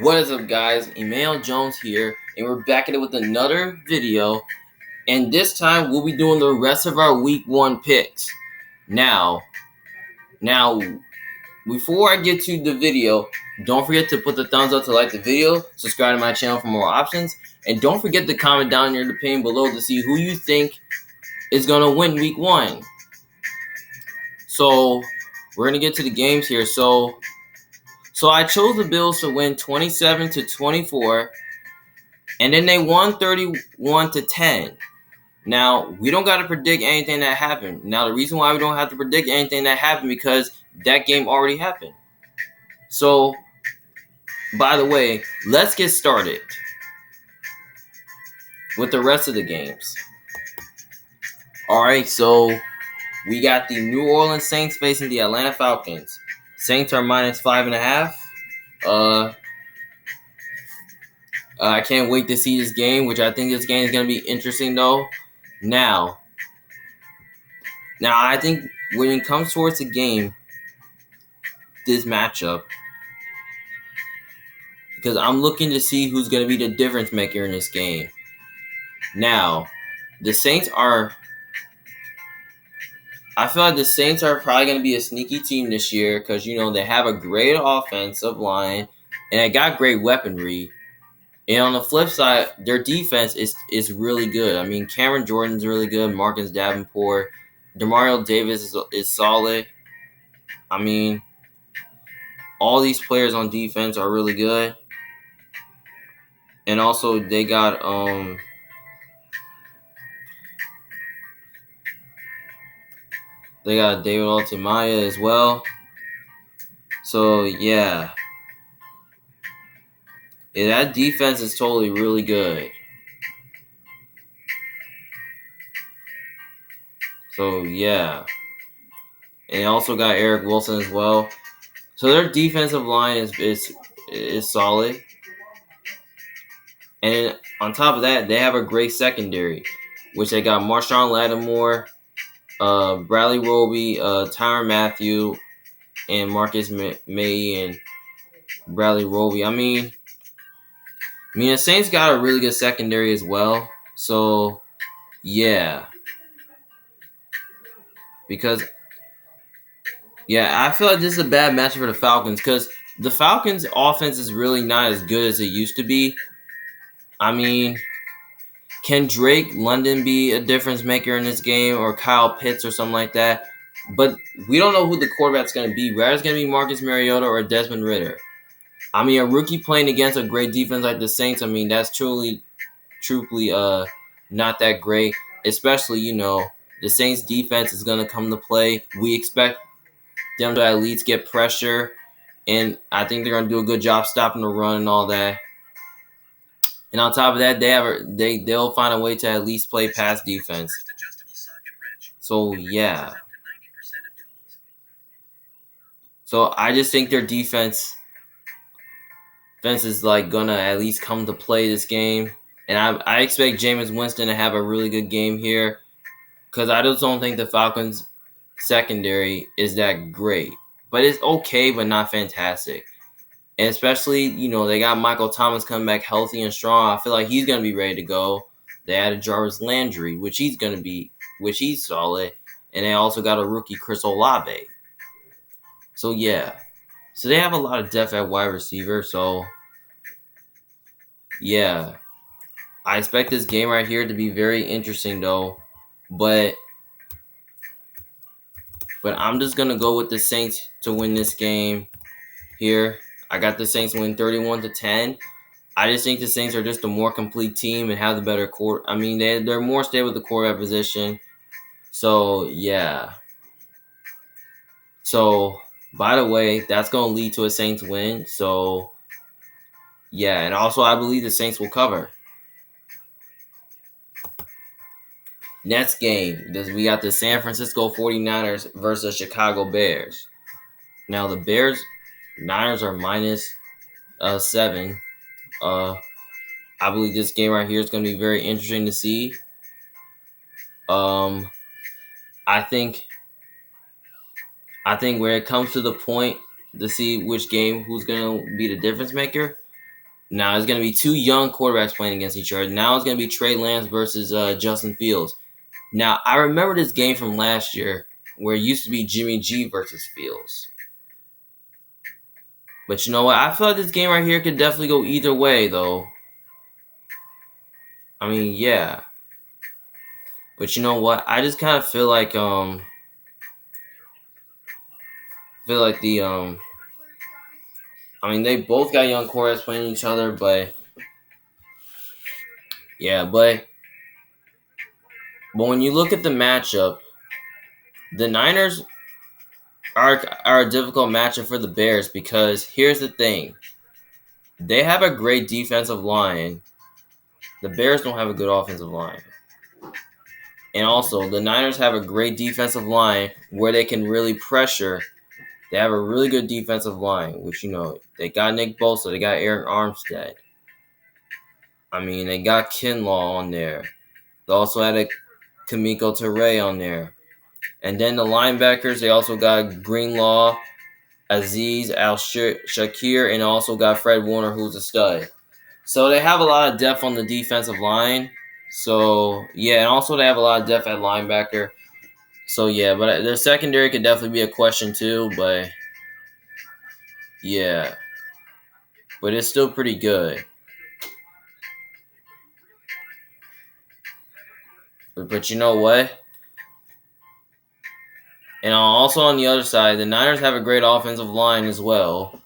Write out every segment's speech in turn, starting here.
What is up, guys? Emmanuel Jones here, and we're back at it with another video. And this time, we'll be doing the rest of our Week 1 picks. Now, before I get to the video, don't forget to put the thumbs up to like the video, subscribe to my channel for more options, and don't forget to comment down in your opinion below to see who you think is going to win Week 1. So, we're going to get to the games here. So I chose the Bills to win 27-24. And then they won 31-10. Now, we don't got to predict anything that happened. Now, the reason why we don't have to predict anything that happened because that game already happened. So, by the way, let's get started with the rest of the games. All right, so we got the New Orleans Saints facing the Atlanta Falcons. Saints are -5.5. I can't wait to see this game, which I think this game is going to be interesting, though. Now, I think when it comes towards the game, this matchup, because I'm looking to see who's going to be the difference maker in this game. Now, the Saints are, I feel like the Saints are probably going to be a sneaky team this year because, they have a great offensive line and they got great weaponry. And on the flip side, their defense is really good. I mean, Cameron Jordan's really good. Marcus Davenport. Demario Davis is solid. I mean, all these players on defense are really good. And also, they got David Altamaya as well. So, yeah, that defense is totally really good. So, yeah. And they also got Eric Wilson as well. So, their defensive line is solid. And on top of that, they have a great secondary, which they got Marshawn Lattimore, Bradley Roby, Tyrann Mathieu, and Marcus May and Bradley Roby. I mean, the Saints got a really good secondary as well. So, yeah. Because, I feel like this is a bad matchup for the Falcons because the Falcons' offense is really not as good as it used to be. I mean, can Drake London be a difference maker in this game or Kyle Pitts or something like that? But we don't know who the quarterback's going to be. Whether it's going to be Marcus Mariota or Desmond Ridder. I mean, a rookie playing against a great defense like the Saints, I mean, that's truthfully not that great. Especially, the Saints defense is going to come to play. We expect them to at least get pressure. And I think they're going to do a good job stopping the run and all that. And on top of that, they'll find a way to at least play pass defense. So, yeah. So, I just think their defense is gonna at least come to play this game. And I expect Jameis Winston to have a really good game here because I just don't think the Falcons secondary is that great. But it's okay, but not fantastic. And especially, they got Michael Thomas coming back healthy and strong. I feel like he's going to be ready to go. They added Jarvis Landry, which he's solid. And they also got a rookie, Chris Olave. So, yeah. So, they have a lot of depth at wide receiver. So, yeah. I expect this game right here to be very interesting, though. But I'm just going to go with the Saints to win this game here. I got the Saints win 31-10. I just think the Saints are just a more complete team and have the better core. I mean, they're more stable at the quarterback position. So, yeah. So, by the way, that's going to lead to a Saints win. So, yeah. And also, I believe the Saints will cover. Next game, we got the San Francisco 49ers versus Chicago Bears. Now, the Niners are -7. I believe this game right here is going to be very interesting to see. I think when it comes to the point to see who's going to be the difference maker, Now it's going to be two young quarterbacks playing against each other. Now it's going to be Trey Lance versus Justin Fields. Now, I remember this game from last year where it used to be Jimmy G versus Fields. But you know what? I feel like this game right here could definitely go either way, though. I mean, yeah. But you know what? I just kind of feel like they both got young quarterbacks playing each other, but yeah, but when you look at the matchup, the Niners are a difficult matchup for the Bears because here's the thing. They have a great defensive line. The Bears don't have a good offensive line. And also, the Niners have a great defensive line where they can really pressure. They have a really good defensive line, which, they got Nick Bosa, they got Aaron Armstead. I mean, they got Kinlaw on there. They also had a Kamiko Ture on there. And then the linebackers, they also got Greenlaw, Aziz Al-Shakir, and also got Fred Warner, who's a stud. So they have a lot of depth on the defensive line. So, yeah, and also they have a lot of depth at linebacker. So, yeah, but their secondary could definitely be a question too, but, yeah. But it's still pretty good. But you know what? And also on the other side, the Niners have a great offensive line as well,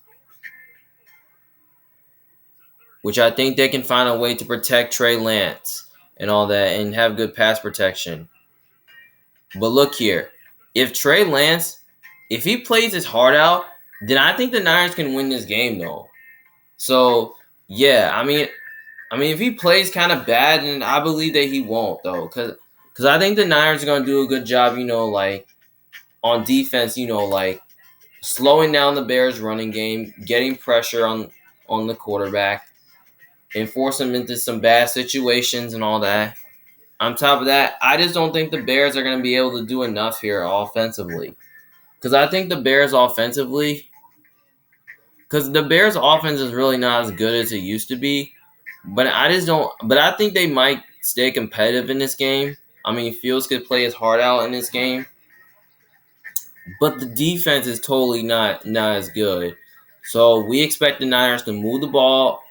which I think they can find a way to protect Trey Lance and all that and have good pass protection. But look here. If Trey Lance, if he plays his heart out, then I think the Niners can win this game, though. So, yeah, I mean, if he plays kind of bad, then I believe that he won't, though. Because I think the Niners are going to do a good job, on defense, slowing down the Bears' running game, getting pressure on the quarterback, and force them into some bad situations and all that. On top of that, I just don't think the Bears are going to be able to do enough here offensively. Because I think the Bears offensively, because the Bears offense is really not as good as it used to be. But I think they might stay competitive in this game. I mean, Fields could play his heart out in this game. But the defense is totally not as good. So we expect the Niners to move the ball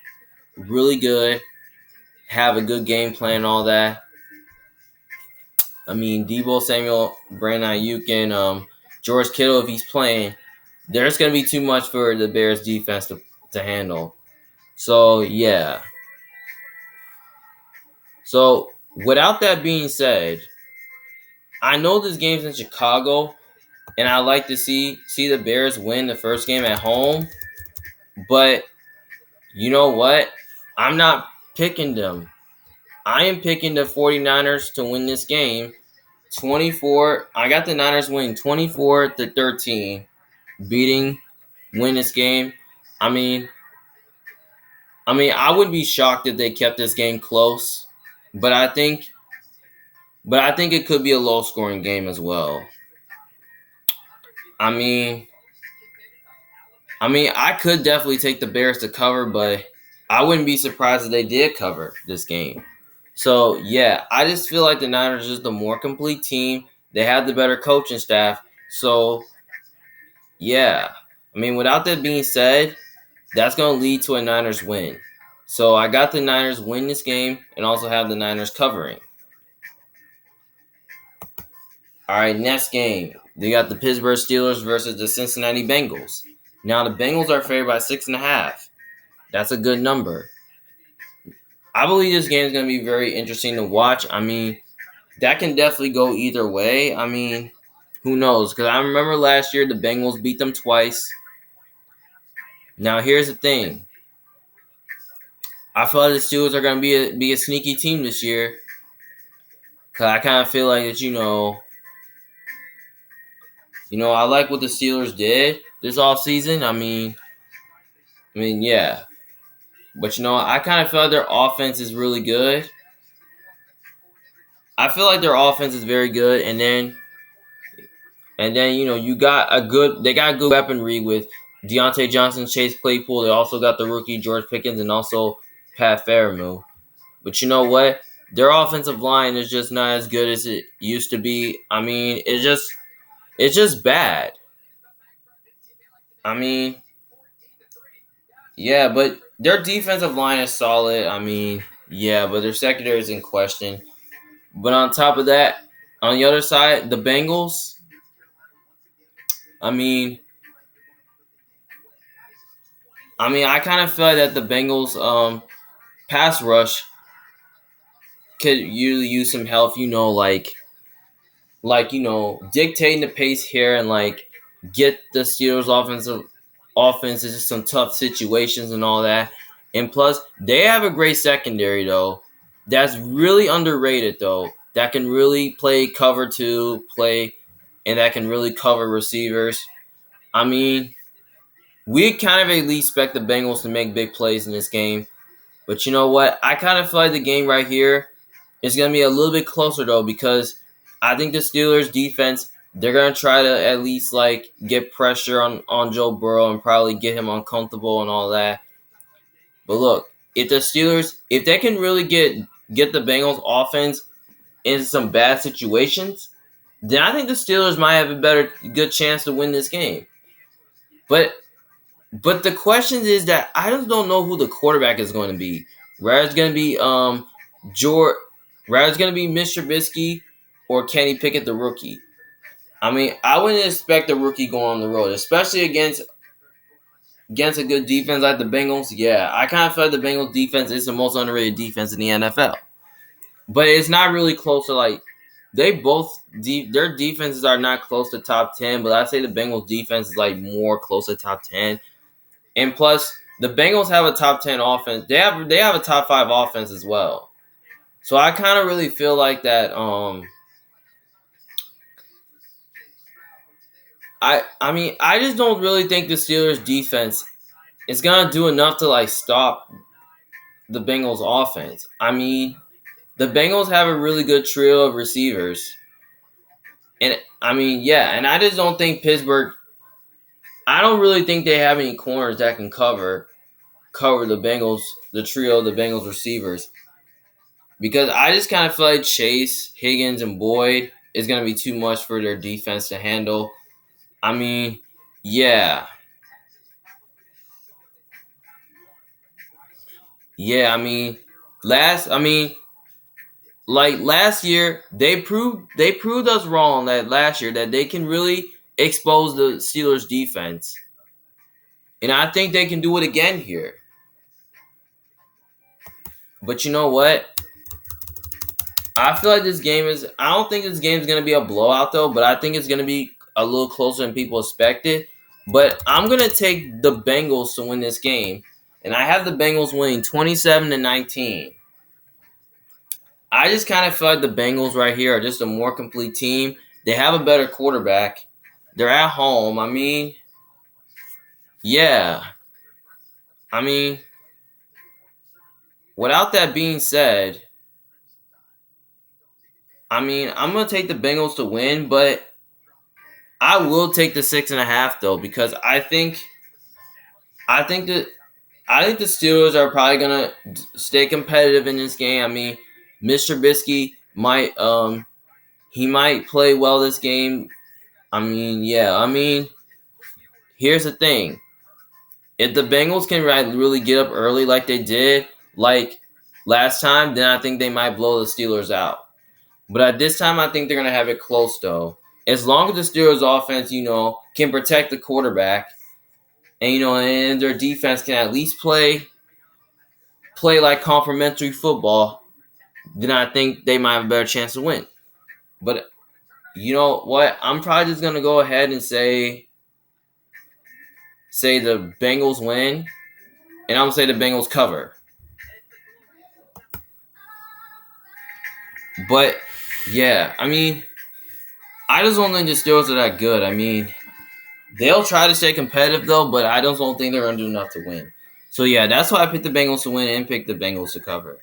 really good, have a good game plan and all that. I mean, Deebo Samuel, Brandon Ayuk, and George Kittle, if he's playing, there's going to be too much for the Bears defense to handle. So, yeah. So, without that being said, I know this game's in Chicago, and I like to see the Bears win the first game at home. But you know what? I'm not picking them. I am picking the 49ers to win this game. 24. I got the Niners winning 24-13, win this game. I mean, I wouldn't be shocked if they kept this game close, but I think it could be a low-scoring game as well. I mean, I could definitely take the Bears to cover, but I wouldn't be surprised if they did cover this game. So, yeah, I just feel like the Niners are just the more complete team. They have the better coaching staff. So, yeah. Without that being said, that's going to lead to a Niners win. So, I got the Niners win this game and also have the Niners covering. All right, next game. They got the Pittsburgh Steelers versus the Cincinnati Bengals. Now, the Bengals are favored by 6.5. That's a good number. I believe this game is going to be very interesting to watch. That can definitely go either way. Who knows? Because I remember last year the Bengals beat them twice. Now, here's the thing. I feel like the Steelers are going to be a sneaky team this year. Because I kind of feel like that, I like what the Steelers did this offseason. Yeah. But, I kind of feel like their offense is really good. I feel like their offense is very good. And then, they got a good weaponry with Deontay Johnson, Chase Claypool. They also got the rookie George Pickens and also Pat Fairmouth. But you know what? Their offensive line is just not as good as it used to be. I mean, it's just bad. I mean, yeah, but their defensive line is solid. I mean, yeah, but their secondary is in question. But on top of that, on the other side, the Bengals. I mean, I kind of feel like that the Bengals pass rush could really use some help. Dictating the pace here and get the Steelers offense into some tough situations and all that. And plus, they have a great secondary though. That's really underrated though. That can really play cover two play, and that can really cover receivers. I mean, we kind of at least expect the Bengals to make big plays in this game. But you know what? I kind of feel like the game right here is going to be a little bit closer, though, because I think the Steelers' defense, they're going to try to at least, get pressure on Joe Burrow and probably get him uncomfortable and all that. But look, if the Steelers, if they can really get the Bengals' offense into some bad situations, then I think the Steelers might have a good chance to win this game. But the question is that I just don't know who the quarterback is going to be. Whether it's going to be George, whether it's going to be Mr. Trubisky or Kenny Pickett, the rookie. I mean, I wouldn't expect the rookie going on the road, especially against a good defense like the Bengals. Yeah, I kind of feel like the Bengals defense is the most underrated defense in the NFL. But it's not really close to their defenses are not close to top 10, but I'd say the Bengals defense is more close to top 10. And plus, the Bengals have a top 10 offense. They have a top 5 offense as well. So I kind of really feel like that. I just don't really think the Steelers defense is gonna do enough to stop the Bengals offense. I mean, the Bengals have a really good trio of receivers, and and I just don't think Pittsburgh. I don't really think they have any corners that can cover the Bengals, the trio of the Bengals receivers. Because I just kind of feel like Chase, Higgins, and Boyd is going to be too much for their defense to handle. I mean, yeah. Yeah, last year they proved us wrong that last year that they can really expose the Steelers defense. And I think they can do it again here. But you know what? I feel like I don't think this game is going to be a blowout though, but I think it's going to be a little closer than people expected. But I'm going to take the Bengals to win this game. And I have the Bengals winning 27-19. I just kind of feel like the Bengals right here are just a more complete team. They have a better quarterback. They're at home. Yeah. I mean, without that being said, I'm going to take the Bengals to win, but I will take the 6.5 though, because I think that the Steelers are probably gonna stay competitive in this game. I mean, Mr. Trubisky might play well this game. Here's the thing: if the Bengals can really get up early like they did last time, then I think they might blow the Steelers out. But at this time, I think they're gonna have it close though. As long as the Steelers offense, can protect the quarterback, and their defense can at least play like complimentary football, then I think they might have a better chance to win. But you know what? I'm probably just gonna go ahead and say the Bengals win, and I'm gonna say the Bengals cover. But yeah, I just don't think the Steelers are that good. They'll try to stay competitive though, but I just don't think they're gonna do enough to win. So yeah, that's why I picked the Bengals to win and picked the Bengals to cover.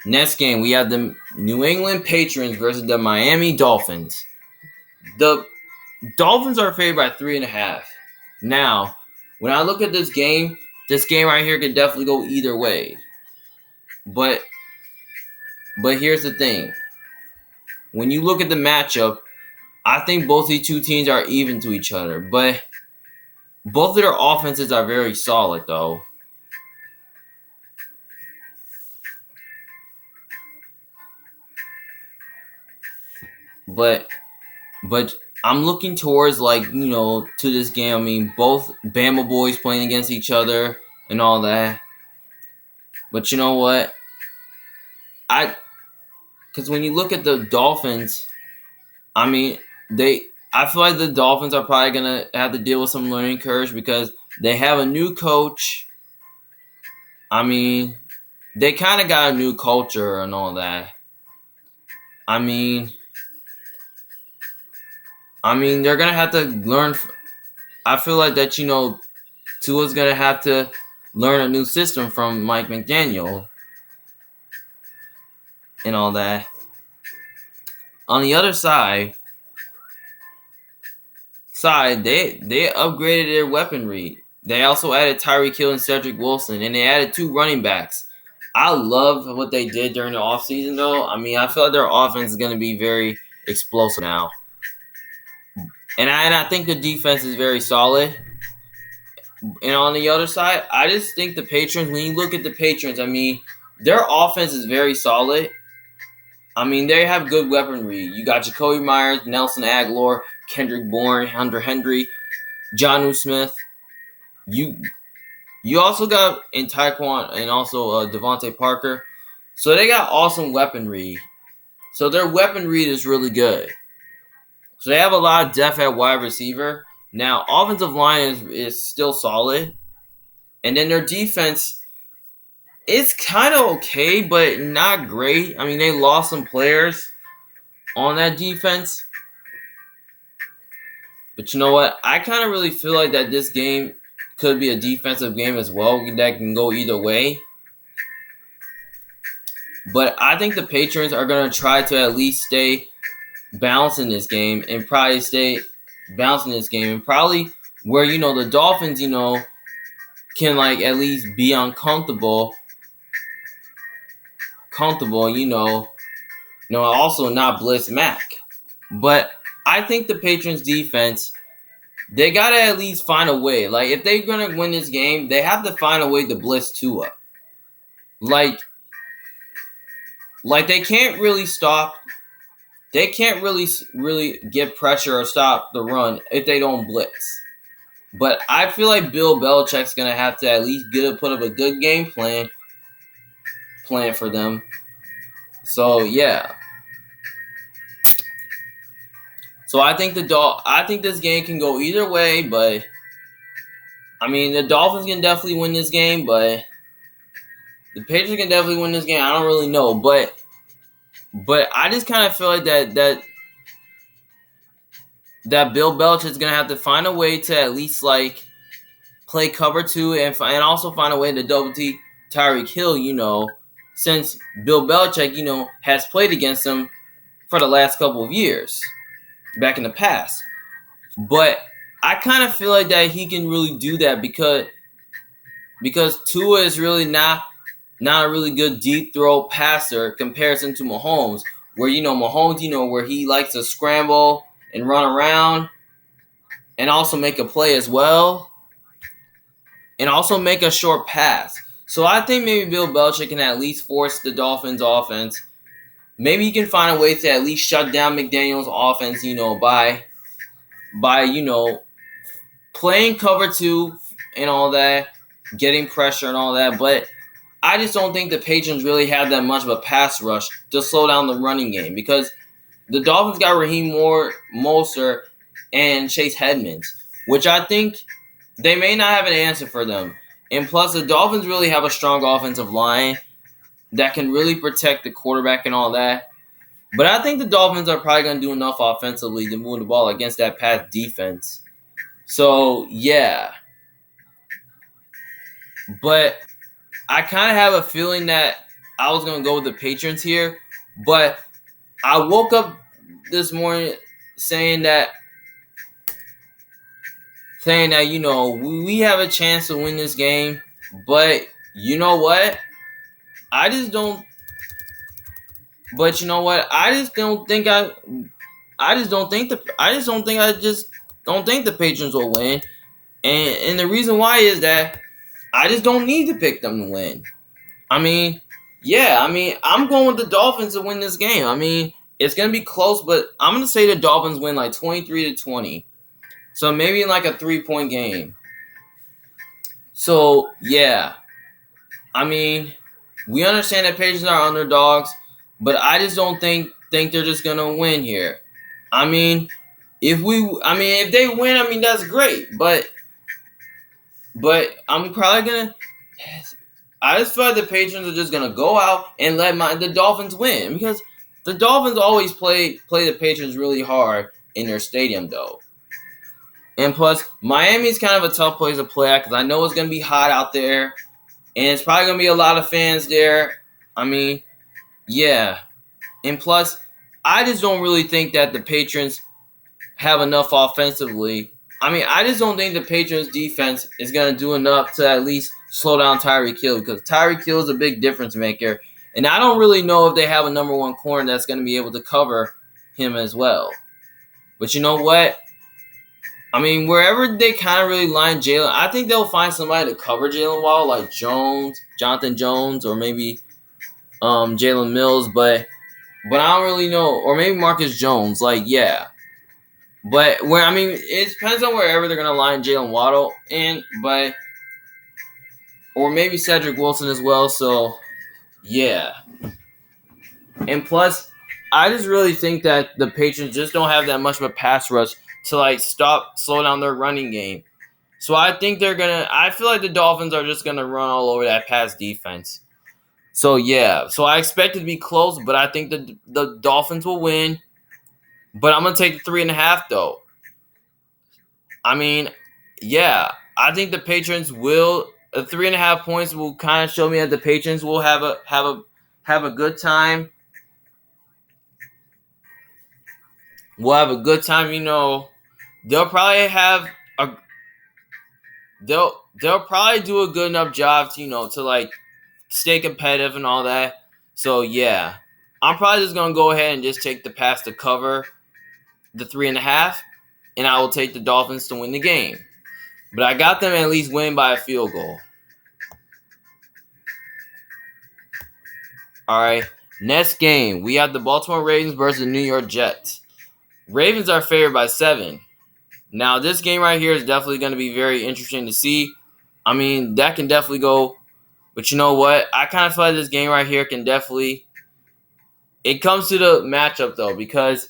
Next game, we have the New England Patriots versus the Miami Dolphins. The Dolphins are favored by 3.5. Now, when I look at this game right here could definitely go either way. But here's the thing. When you look at the matchup, I think both these two teams are even to each other. But both of their offenses are very solid, though. But I'm looking towards, like, to this game. I mean, both Bama boys playing against each other and all that. But you know what? Because when you look at the Dolphins, I mean, I feel like the Dolphins are probably going to have to deal with some learning curves because they have a new coach. I mean, they kind of got a new culture and all that. I mean, they're going to have to learn. I feel like that, Tua's going to have to learn a new system from Mike McDaniel and all that. On the other side, they upgraded their weaponry. They also added Tyreek Hill and Cedric Wilson, and they added 2 running backs. I love what they did during the offseason, though. I mean, I feel like their offense is going to be very explosive now. And I think the defense is very solid. And on the other side, I just think the Patriots, when you look at the Patriots, I mean, their offense is very solid. I mean, they have good weaponry. You got Jacoby Myers, Nelson Aguilar, Kendrick Bourne, Hunter Henry, Jonnu Smith. You also got in Taekwon and also Devontae Parker. So they got awesome weaponry. So their weaponry is really good. So they have a lot of depth at wide receiver. Now, offensive line is still solid. And then their defense, it's kind of okay, but not great. I mean, they lost some players on that defense. But you know what? I kind of really feel like that this game could be a defensive game as well that can go either way. But I think the Patriots are going to try to at least stay balanced in this game and probably where, the Dolphins, can, like, at least be uncomfortable, also not blitz Mac. But I think the Patriots defense, they got to at least find a way. Like, if they're going to win this game, they have to find a way to blitz Tua. Like they can't really stop. They can't really get pressure or stop the run if they don't blitz. But I feel like Bill Belichick's going to have to at least put up a good game plan for them. So, yeah. So I think this game can go either way, but I mean, the Dolphins can definitely win this game, but the Patriots can definitely win this game. I don't really know, but I just kind of feel like that Bill Belichick's gonna have to find a way to at least, like, play cover 2 and also find a way to double T Tyreek Hill. Since Bill Belichick, has played against him for the last couple of years back in the past. But I kind of feel like that he can really do that because Tua is really not a really good deep throw passer comparison to Mahomes, where Mahomes, where he likes to scramble and run around and also make a play as well and also make a short pass. So I think maybe Bill Belichick can at least force the Dolphins offense. Maybe he can find a way to at least shut down McDaniel's offense, by playing cover 2 and all that, getting pressure and all that. But I just don't think the Patriots really have that much of a pass rush to slow down the running game because the Dolphins got Raheem Mostert and Chase Edmonds, which I think they may not have an answer for them. And plus, the Dolphins really have a strong offensive line that can really protect the quarterback and all that. But I think the Dolphins are probably going to do enough offensively to move the ball against that pass defense. So, yeah. But I kind of have a feeling that I was going to go with the Patriots here. But I woke up this morning saying that saying that, we have a chance to win this game, but you know what? I just don't. But you know what? I just don't think I just don't think the Patriots will win, and the reason why is that I just don't need to pick them to win. I mean, yeah, I'm going with the Dolphins to win this game. It's gonna be close, but I'm gonna say the Dolphins win like 23-20. So maybe in like a 3-point game. So yeah, I mean, we understand that Patriots are underdogs, but I just don't think they're just gonna win here. I mean, if they win, that's great. But I'm probably gonna. I just feel like the Patriots are just gonna go out and let the Dolphins win because the Dolphins always play the Patriots really hard in their stadium though. And plus, Miami's kind of a tough place to play at because I know it's gonna be hot out there, and it's probably gonna be a lot of fans there. Yeah. And plus, I just don't really think that the Patriots have enough offensively. I just don't think the Patriots defense is going to do enough to at least slow down Tyreek Hill because Tyreek Hill is a big difference maker. And I don't really know if they have a number one corner that's going to be able to cover him as well. But you know what? Wherever they kind of really line Jalen, I think they'll find somebody to cover Jalen Waddle like Jonathan Jones, or maybe Jalen Mills. But I don't really know. Or maybe Marcus Jones. Yeah. But it depends on wherever they're gonna line Jalen Waddle in, or maybe Cedric Wilson as well. So yeah. And plus, I just really think that the Patriots just don't have that much of a pass rush to slow down their running game. So I feel like the Dolphins are just gonna run all over that pass defense. So yeah. So I expect it to be close, but I think the Dolphins will win. But I'm gonna take the 3.5 though. Yeah, I think the Patriots will. 3.5 points will kind of show me that the Patriots will have a good time. We'll have a good time. They'll probably have a. They'll probably do a good enough job to stay competitive and all that. So yeah, I'm probably just gonna go ahead and just take the pass to cover the 3.5, and I will take the Dolphins to win the game. But I got them at least winning by a field goal. All right, next game, we have the Baltimore Ravens versus the New York Jets. Ravens are favored by 7. Now, this game right here is definitely going to be very interesting to see. That can definitely go. But you know what? I kind of feel like this game right here can definitely. It comes to the matchup, though, because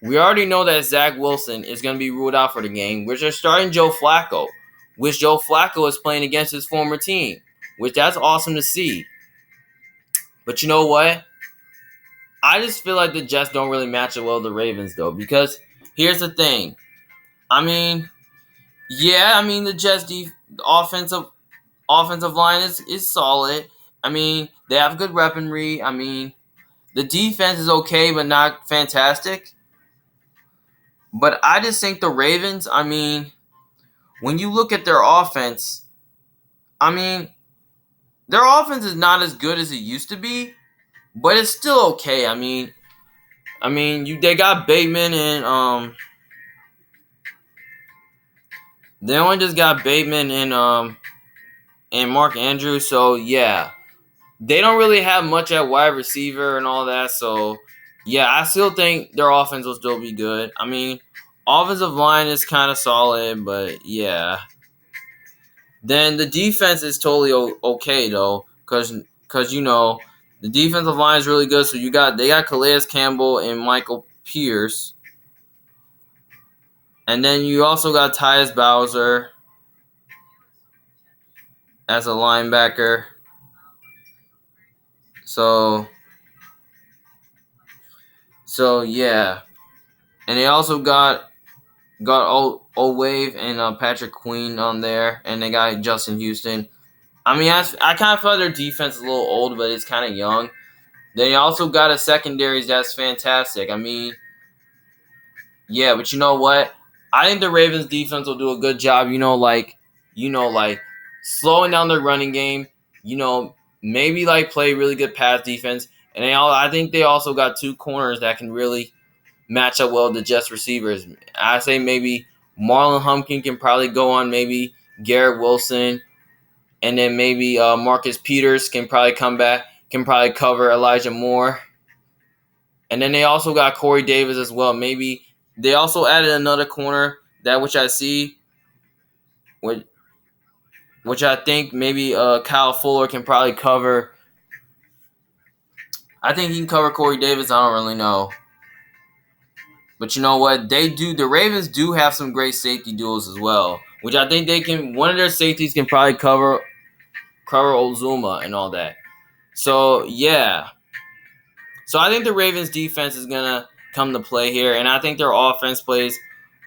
we already know that Zach Wilson is going to be ruled out for the game, which they're starting Joe Flacco, which Joe Flacco is playing against his former team, which that's awesome to see. But you know what? I just feel like the Jets don't really match up well with the Ravens, though, because here's the thing. The Jets' offensive line is solid. They have good weaponry. The defense is okay, but not fantastic. But I just think the Ravens, when you look at their offense, their offense is not as good as it used to be, but it's still okay. They got Bateman and they only just got Bateman and Mark Andrews, so yeah. They don't really have much at wide receiver and all that, so yeah, I still think their offense will still be good. Offensive line is kind of solid, but yeah. Then the defense is totally okay though, because the defensive line is really good. So they got Calais Campbell and Michael Pierce, and then you also got Tyus Bowser as a linebacker. So yeah, and they also got Wave and Patrick Queen on there, and they got Justin Houston. I kind of feel their defense is a little old, but it's kind of young. They also got a secondaries that's fantastic. Yeah, but you know what? I think the Ravens defense will do a good job, like slowing down their running game, maybe like play really good pass defense. And I think they also got two corners that can really match up well with the Jets receivers. I say maybe Marlon Humpkin can probably go on maybe Garrett Wilson, and then maybe Marcus Peters can probably come back, can probably cover Elijah Moore. And then they also got Corey Davis as well. Maybe they also added another corner which I see, which I think maybe Kyle Fuller can probably cover. I think he can cover Corey Davis. I don't really know. But you know what? The Ravens do have some great safety duels as well, which I think they can. One of their safeties can probably cover Ozuma and all that. So, yeah. So, I think the Ravens defense is going to come to play here, and I think their offense plays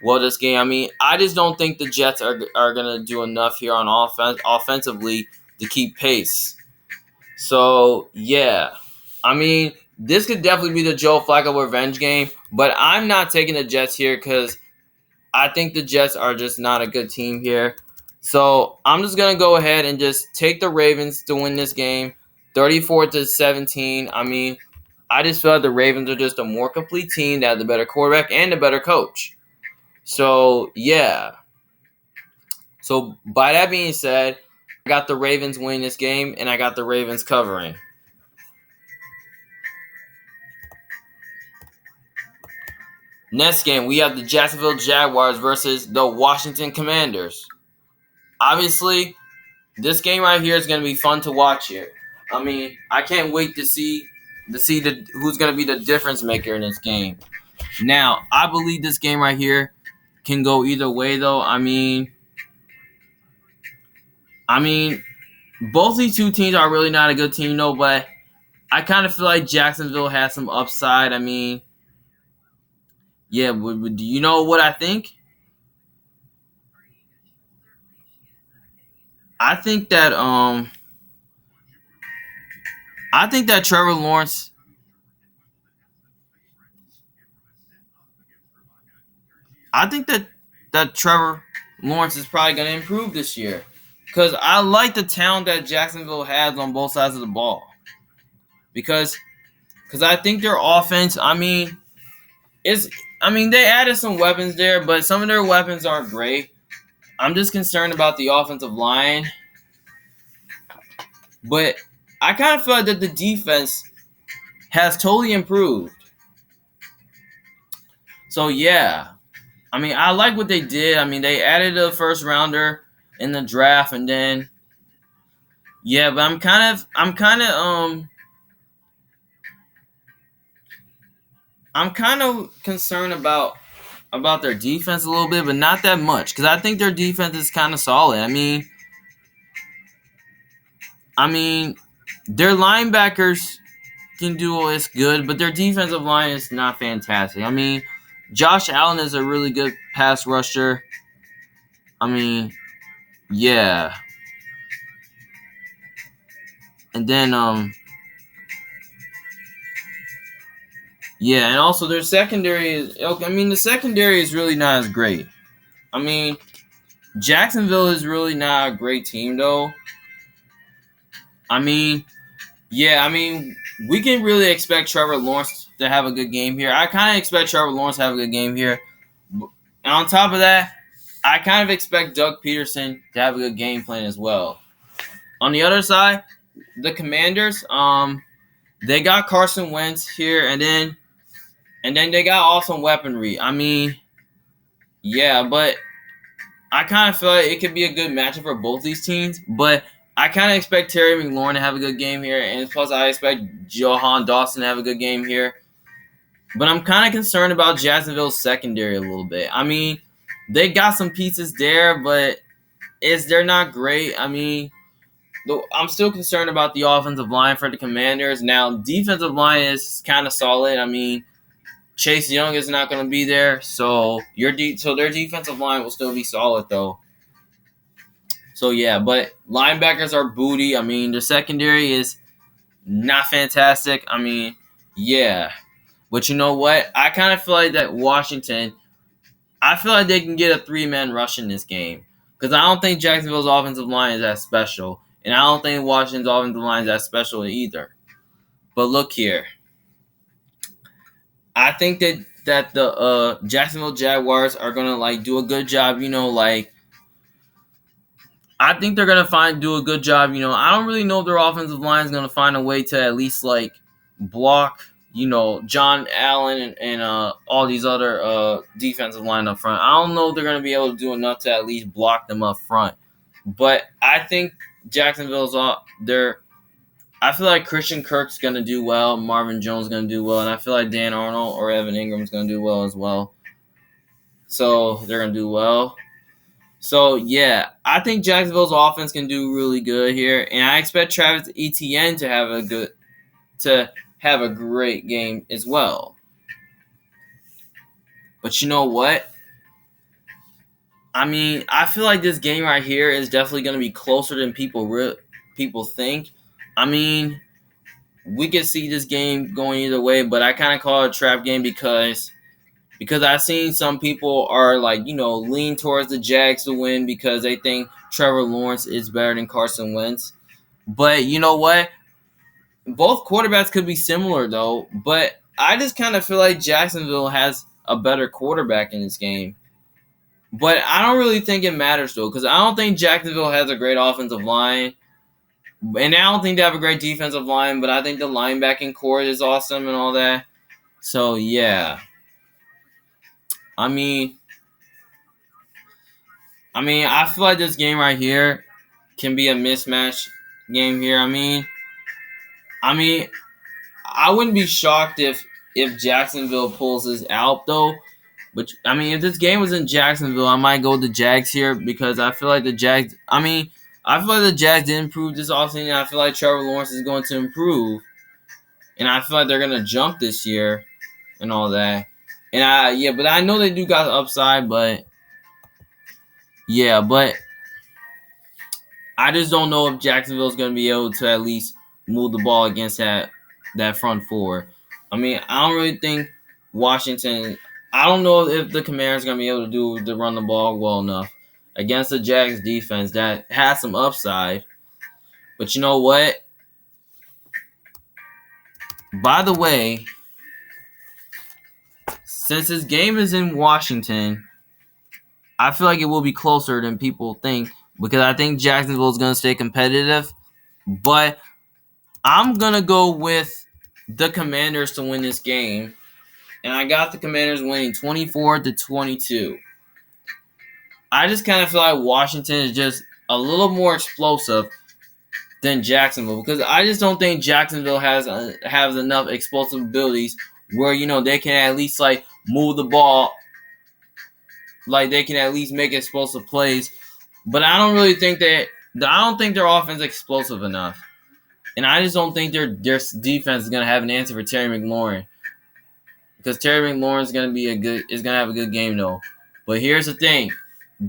well this game. I mean, I just don't think the Jets are going to do enough here on offensively to keep pace. So, yeah. I mean, this could definitely be the Joe Flacco revenge game, but I'm not taking the Jets here because I think the Jets are just not a good team here. So I'm just going to go ahead and just take the Ravens to win this game, 34-17. I mean, I just feel like the Ravens are just a more complete team that has the better quarterback and the better coach. So, yeah. So, by that being said, I got the Ravens winning this game, and I got the Ravens covering. Next game, we have the Jacksonville Jaguars versus the Washington Commanders. Obviously, this game right here is going to be fun to watch here. I mean, I can't wait to see who's going to be the difference maker in this game. Now, I believe this game right here can go either way, though. I mean, both these two teams are really not a good team, though, but I kind of feel like Jacksonville has some upside. I mean, yeah, do you know what I think? I think that Trevor Lawrence. I think that Trevor Lawrence is probably going to improve this year because I like the talent that Jacksonville has on both sides of the ball. Because I think their offense. They added some weapons there, but some of their weapons aren't great. I'm just concerned about the offensive line. But I kind of feel like that the defense has totally improved. So, yeah. I mean, I like what they did. I mean, they added a first rounder in the draft, and then, yeah, but I'm kind of concerned about their defense a little bit, but not that much, because I think their defense is kind of solid. I mean, their linebackers can do all this good, but their defensive line is not fantastic. I mean, Josh Allen is a really good pass rusher. I mean, yeah. And then, yeah, and also their secondary is, the secondary is really not as great. I mean, Jacksonville is really not a great team, though. I mean, yeah, we can really expect Trevor Lawrence to have a good game here. I kind of expect Trevor Lawrence to have a good game here. And on top of that, I kind of expect Doug Peterson to have a good game plan as well. On the other side, the Commanders, they got Carson Wentz here, and then they got awesome weaponry. I mean, yeah, but I kind of feel like it could be a good matchup for both these teams, but I kind of expect Terry McLaurin to have a good game here, and plus I expect Johan Dawson to have a good game here. But I'm kind of concerned about Jacksonville's secondary a little bit. I mean, they got some pieces there, but they're not great. I mean, I'm still concerned about the offensive line for the Commanders. Now, defensive line is kind of solid. I mean, Chase Young is not going to be there, so their defensive line will still be solid, though. So, yeah, but linebackers are booty. I mean, the secondary is not fantastic. I mean, yeah. But you know what? I kind of feel like that Washington, I feel like they can get a 3-man rush in this game. Because I don't think Jacksonville's offensive line is that special. And I don't think Washington's offensive line is that special either. But look here. I think that the Jacksonville Jaguars are going to, do a good job, I think they're gonna do a good job. I don't really know if their offensive line is gonna find a way to at least block, John Allen and all these other defensive line up front. I don't know if they're gonna be able to do enough to at least block them up front. But I think Jacksonville's I feel like Christian Kirk's gonna do well, Marvin Jones gonna do well, and I feel like Dan Arnold or Evan Ingram's gonna do well as well. So they're gonna do well. So, yeah, I think Jacksonville's offense can do really good here, and I expect Travis Etienne to have a great game as well. But you know what? I feel like this game right here is definitely going to be closer than people think. We could see this game going either way, but I kind of call it a trap game because I've seen some people are lean towards the Jags to win because they think Trevor Lawrence is better than Carson Wentz. But you know what? Both quarterbacks could be similar though, but I just kind of feel like Jacksonville has a better quarterback in this game. But I don't really think it matters though, because I don't think Jacksonville has a great offensive line. And I don't think they have a great defensive line, but I think the linebacking core is awesome and all that. So yeah. I feel like this game right here can be a mismatch game here. I wouldn't be shocked if Jacksonville pulls this out though. But if this game was in Jacksonville, I might go with the Jags here because I feel like the Jags. I feel like the Jags did improve this offseason. I feel like Trevor Lawrence is going to improve, and I feel like they're gonna jump this year and all that. And but I know they do got the upside, but I just don't know if Jacksonville's going to be able to at least move the ball against that front four. I don't really think Washington. I don't know if the Commanders are going to be able to run the ball well enough against the Jags defense that has some upside. But you know what? By the way, since this game is in Washington, I feel like it will be closer than people think because I think Jacksonville is going to stay competitive. But I'm going to go with the Commanders to win this game. And I got the Commanders winning 24-22. I just kind of feel like Washington is just a little more explosive than Jacksonville because I just don't think Jacksonville has enough explosive abilities where, they can at least move the ball. They can at least make explosive plays. But I don't really think I don't think their offense is explosive enough. And I just don't think their defense is going to have an answer for Terry McLaurin. Because Terry McLaurin is going to have a good game though. But here's the thing.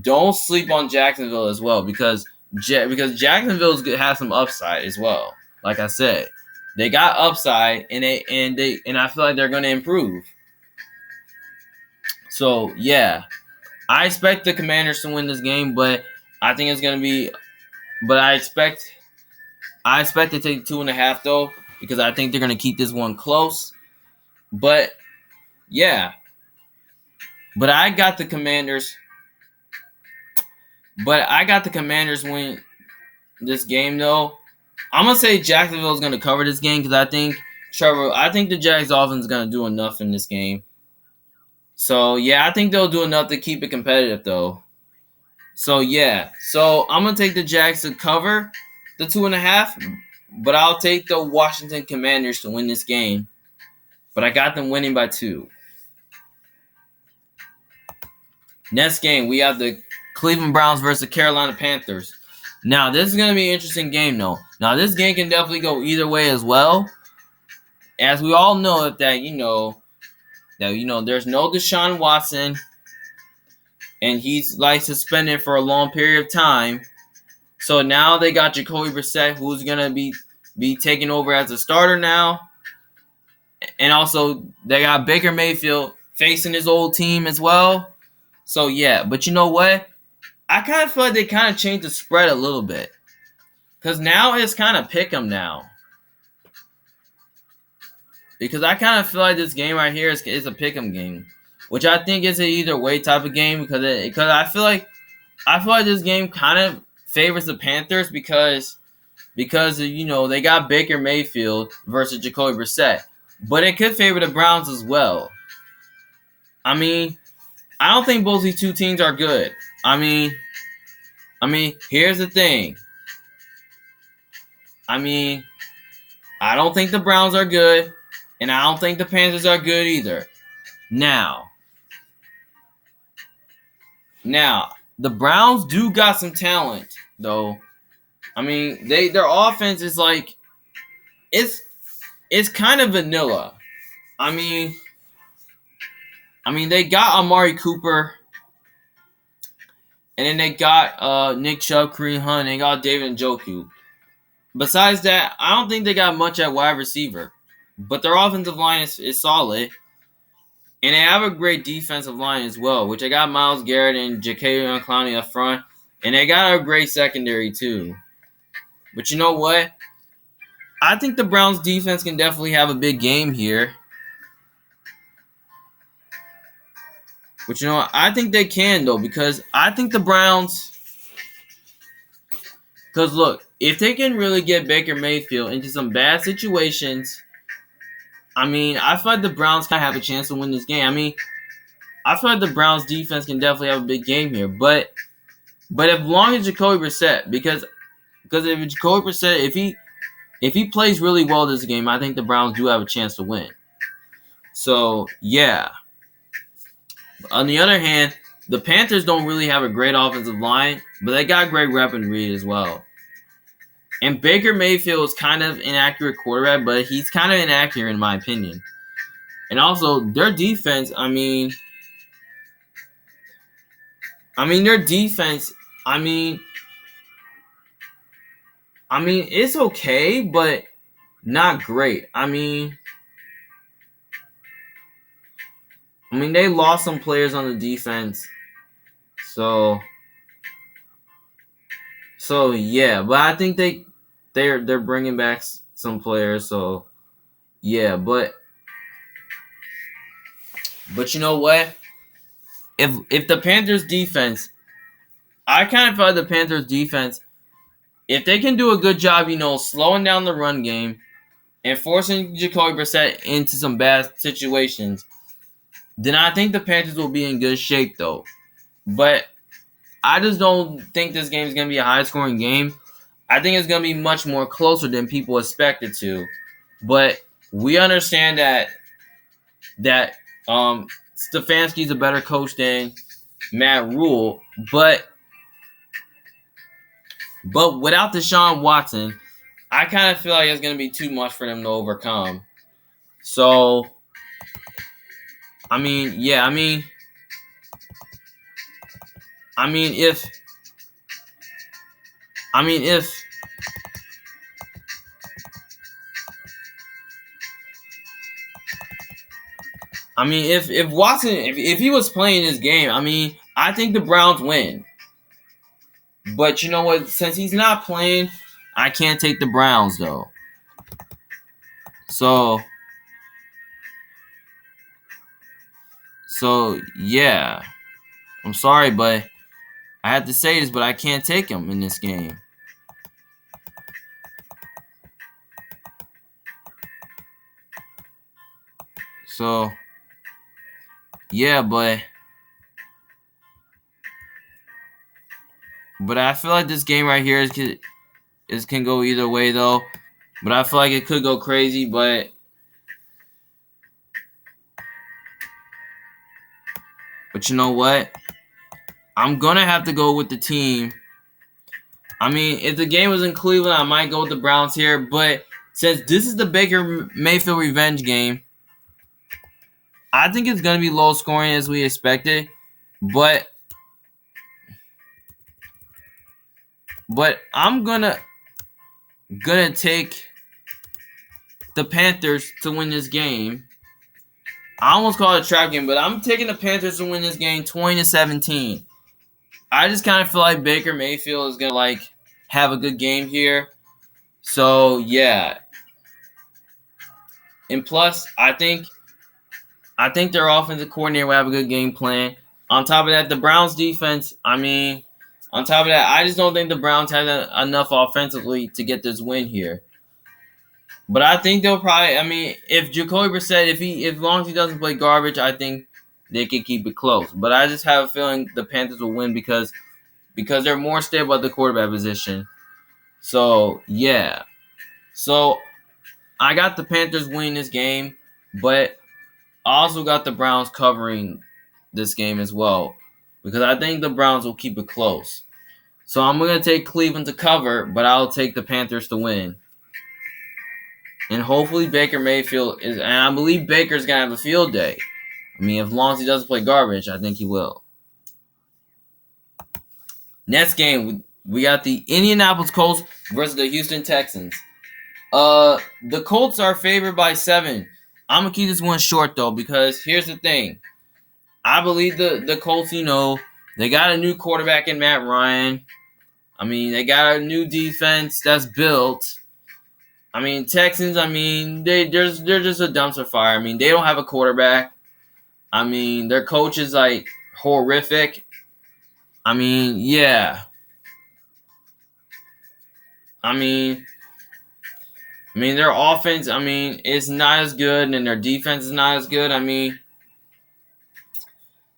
Don't sleep on Jacksonville as well because Jacksonville has some upside as well. Like I said, they got upside and I feel like they're going to improve. So, yeah. I expect the Commanders to win this game, but I think it's going to be but I expect to take 2.5 though because I think they're going to keep this one close. But yeah. But I got the Commanders win this game though. I'm going to say Jacksonville is going to cover this game because I think the Jags offense is going to do enough in this game. So, yeah, I think they'll do enough to keep it competitive though. So, yeah. So, I'm going to take the Jags to cover the 2.5, but I'll take the Washington Commanders to win this game. But I got them winning by 2. Next game, we have the Cleveland Browns versus the Carolina Panthers. Now, this is going to be an interesting game, though. Now, this game can definitely go either way as well. As we all know that there's no Deshaun Watson, and he's suspended for a long period of time. So now they got Jacoby Brissett, who's gonna be taking over as a starter now, and also they got Baker Mayfield facing his old team as well. So yeah, but you know what? I kind of feel like they kind of changed the spread a little bit. Because now it's kind of pick 'em now. Because I kind of feel like this game right here is a pick 'em game. Which I think is an either way type of game because I feel like this game kind of favors the Panthers because you know they got Baker Mayfield versus Jacoby Brissett, but it could favor the Browns as well. I mean, I don't think both these two teams are good. I mean, here's the thing. I mean, I don't think the Browns are good, and I don't think the Panthers are good either. Now, the Browns do got some talent though. I mean, their offense is like it's kind of vanilla. I mean, they got Amari Cooper, and then they got Nick Chubb, Kareem Hunt, and they got David Njoku. Besides that, I don't think they got much at wide receiver. But their offensive line is solid. And they have a great defensive line as well, which they got Myles Garrett and Jadeveon Clowney up front. And they got a great secondary too. But you know what? I think the Browns defense can definitely have a big game here. But you know what? I think they can though, because I think the Browns. Because look, if they can really get Baker Mayfield into some bad situations, I mean, I feel like the Browns kind of have a chance to win this game. I mean, I feel like the Browns defense can definitely have a big game here. But as long as Jacoby Brissett, because if Jacoby Brissett, if he plays really well this game, I think the Browns do have a chance to win. So yeah. On the other hand, the Panthers don't really have a great offensive line, but they got great weaponry as well. And Baker Mayfield is kind of an inaccurate quarterback, but he's kind of inaccurate in my opinion. And also, their defense, I mean, their defense, I mean, it's okay, but not great. I mean, they lost some players on the defense. So yeah, but I think they're bringing back some players. So yeah, but you know what? If the Panthers defense, I kind of feel like the Panthers defense, if they can do a good job, slowing down the run game and forcing Jacoby Brissett into some bad situations, then I think the Panthers will be in good shape though. But I just don't think this game is going to be a high-scoring game. I think it's going to be much more closer than people expect it to. But we understand that Stefanski's a better coach than Matt Rule. But without Deshaun Watson, I kind of feel like it's going to be too much for them to overcome. So, if Watson, if he was playing this game, I think the Browns win. But you know what? Since he's not playing, I can't take the Browns though. So yeah. I'm sorry, but I have to say this, but I can't take him in this game. So yeah, but I feel like this game right here can go either way though. But I feel like it could go crazy, but you know what? I'm gonna have to go with the team. If the game was in Cleveland, I might go with the Browns here. But since this is the Baker Mayfield revenge game, I think it's gonna be low scoring as we expected. But I'm gonna take the Panthers to win this game. I almost call it a trap game, but I'm taking the Panthers to win this game 20-17. I just kind of feel like Baker Mayfield is going to have a good game here. So, yeah. And plus, I think their offensive coordinator will have a good game plan. On top of that, the Browns defense, on top of that, I just don't think the Browns have enough offensively to get this win here. But I think they'll probably, if Jacoby Brissett, as long as he doesn't play garbage, I think they can keep it close. But I just have a feeling the Panthers will win because they're more stable at the quarterback position. So, yeah. So, I got the Panthers winning this game, but I also got the Browns covering this game as well because I think the Browns will keep it close. So I'm going to take Cleveland to cover, but I'll take the Panthers to win. And hopefully Baker Mayfield and I believe Baker's going to have a field day. As long as he doesn't play garbage, I think he will. Next game, we got the Indianapolis Colts versus the Houston Texans. The Colts are favored by 7. I'm going to keep this one short, though, because here's the thing. I believe the Colts, they got a new quarterback in Matt Ryan. They got a new defense that's built. Texans, they're just a dumpster fire. They don't have a quarterback. Their coach is, horrific. Yeah. Their offense, is not as good, and their defense is not as good.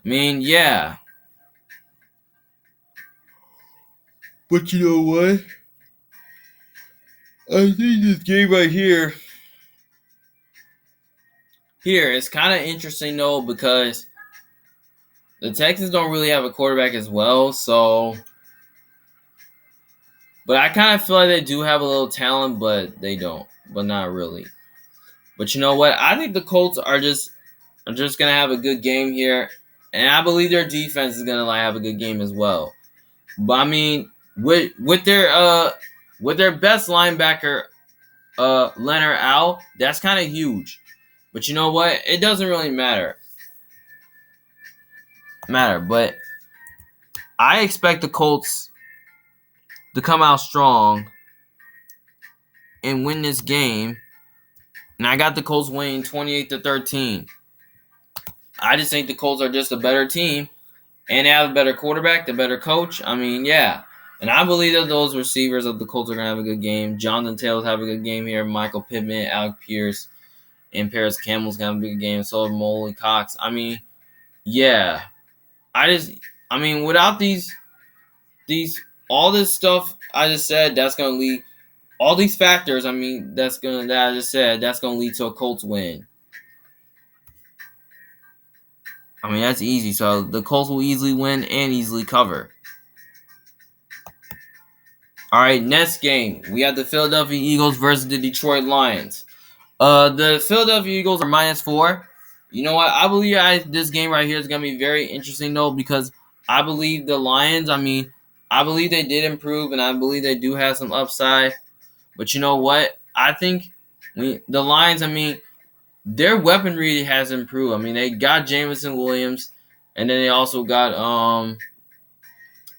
Yeah. But you know what? I think this game right here is kind of interesting, though, because the Texans don't really have a quarterback as well, so... But I kind of feel like they do have a little talent, but they don't. But not really. But you know what? I think the Colts are just going to have a good game here. And I believe their defense is going to have a good game as well. But with their best linebacker, Leonard Al, that's kind of huge. But you know what? It doesn't really matter. But I expect the Colts to come out strong and win this game. And I got the Colts winning 28-13. I just think the Colts are just a better team. And they have a better quarterback, the better coach. Yeah. And I believe that those receivers of the Colts are going to have a good game. Jonathan Taylor's have a good game here. Michael Pittman, Alec Pierce, and Paris Campbell's going to have a good game. So Molly Cox. Yeah. Without these all this stuff I just said, that's going to lead all these factors. That I just said, that's going to lead to a Colts win. That's easy. So the Colts will easily win and easily cover. All right, next game. We have the Philadelphia Eagles versus the Detroit Lions. The Philadelphia Eagles are -4. You know what? I believe this game right here is going to be very interesting, though, because I believe the Lions, I believe they did improve, and I believe they do have some upside. But you know what? I think the Lions, their weaponry has improved. They got Jameson Williams, and then they also got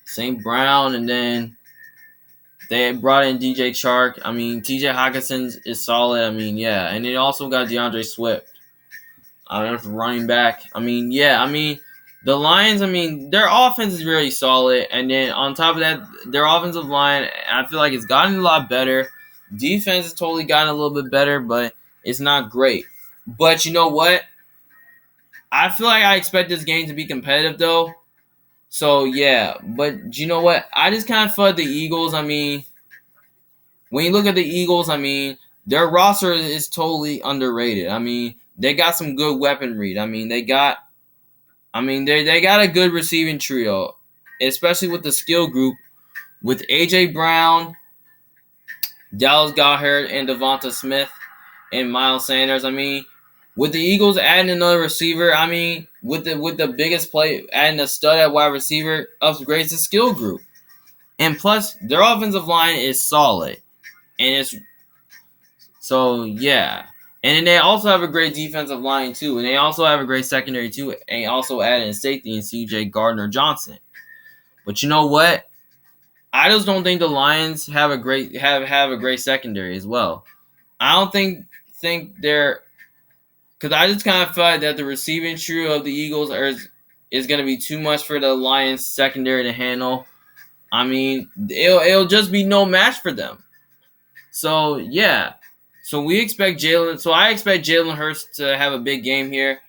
St. Brown, and then they brought in DJ Chark. TJ Hawkinson is solid. Yeah. And they also got DeAndre Swift. I don't know if running back. The Lions, their offense is really solid. And then on top of that, their offensive line, I feel like it's gotten a lot better. Defense has totally gotten a little bit better, but it's not great. But you know what? I feel like I expect this game to be competitive, though. So, yeah. But you know what? I just kind of feel like the Eagles, when you look at the Eagles, their roster is totally underrated. They got some good weaponry. They got a good receiving trio, especially with the skill group with A.J. Brown, Dallas Goedert, and Devonta Smith, and Miles Sanders. With the Eagles adding another receiver, with the biggest play, adding a stud at wide receiver, upgrades the skill group. And plus, their offensive line is solid. And it's so, yeah. And then they also have a great defensive line too, and they also have a great secondary too, and also added in safety in C.J. Gardner-Johnson. But you know what? I just don't think the Lions have a great secondary as well. I don't think they're, because I just kind of feel like that the receiving trio of the Eagles is going to be too much for the Lions secondary to handle. I mean, it'll just be no match for them. So yeah, so we expect Jalen. So I expect Jalen Hurts to have a big game here,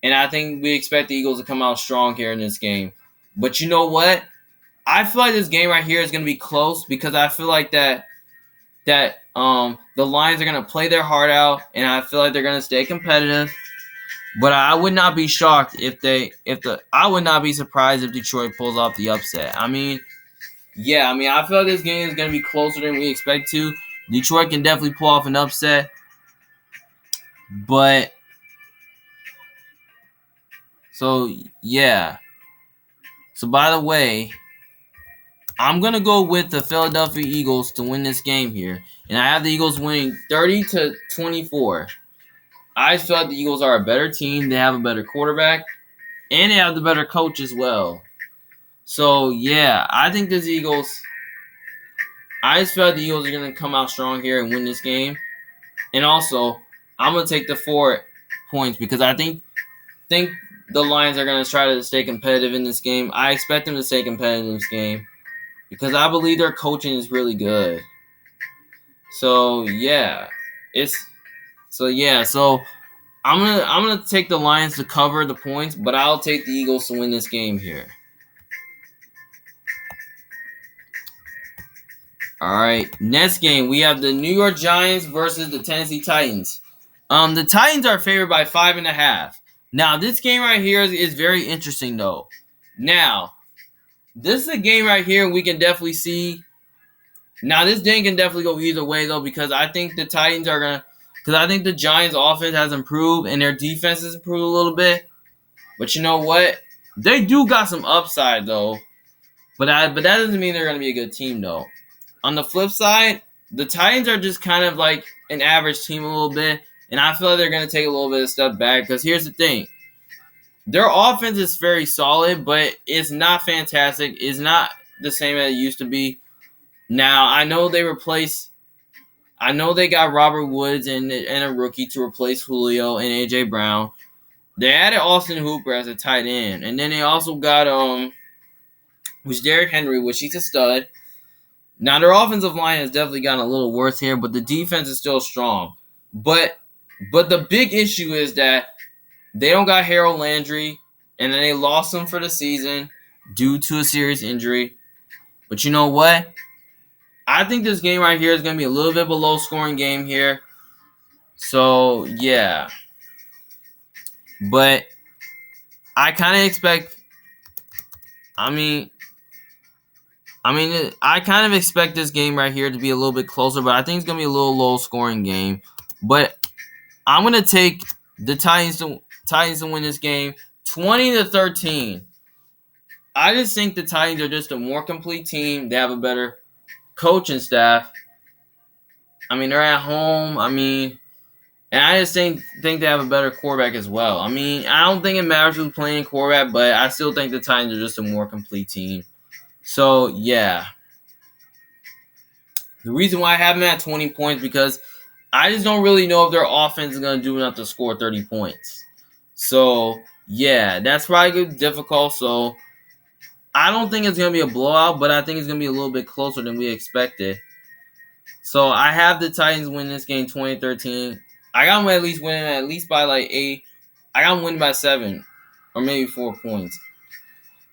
and I think we expect the Eagles to come out strong here in this game. But you know what? I feel like this game right here is going to be close because I feel like that the Lions are going to play their heart out, and I feel like they're going to stay competitive. But I would not be shocked I would not be surprised if Detroit pulls off the upset. I mean, yeah, I feel like this game is going to be closer than we expect to. Detroit can definitely pull off an upset, but so yeah. So by the way, I'm gonna go with the Philadelphia Eagles to win this game here, and I have the Eagles winning 30-24. I feel like the Eagles are a better team. They have a better quarterback, and they have the better coach as well. So yeah, I think this Eagles. I just feel like the Eagles are gonna come out strong here and win this game, and also I'm gonna take the 4 points because I think the Lions are gonna try to stay competitive in this game. I expect them to stay competitive in this game because I believe their coaching is really good. So yeah, so I'm gonna take the Lions to cover the points, but I'll take the Eagles to win this game here. All right, next game we have the New York Giants versus the Tennessee Titans. The Titans are favored by 5.5. Now this game right here is very interesting though. Now this is a game right here we can definitely see. Now this game can definitely go either way though because I think the Titans are gonna. Because I think the Giants' offense has improved and their defense has improved a little bit. But you know what? They do got some upside, though. But that doesn't mean they're going to be a good team, though. On the flip side, the Titans are just kind of like an average team a little bit. And I feel like they're going to take a little bit of step back. Because here's the thing. Their offense is very solid, but it's not fantastic. It's not the same as it used to be. Now, I know they got Robert Woods and a rookie to replace Julio and A.J. Brown. They added Austin Hooper as a tight end. And then they also got which Derrick Henry, which he's a stud. Now their offensive line has definitely gotten a little worse here, but the defense is still strong. But the big issue is that they don't got Harold Landry, and then they lost him for the season due to a serious injury. But you know what? I think this game right here is going to be a little bit below scoring game here. So, yeah. But I kind of expect I kind of expect this game right here to be a little bit closer, but I think it's going to be a little low scoring game. But I'm going to take the Titans to win this game 20-13. I just think the Titans are just a more complete team. They have a better coaching staff. They're at home. And I just think they have a better quarterback as well. I don't think it matters who's playing quarterback, but I still think the Titans are just a more complete team. So, yeah. The reason why I have them at 20 points because I just don't really know if their offense is going to do enough to score 30 points. So, yeah, that's probably difficult. So, I don't think it's going to be a blowout, but I think it's going to be a little bit closer than we expected. So, I have the Titans win this game 20-13. I got them at least winning by like 8. I got them winning by 7 or maybe 4 points.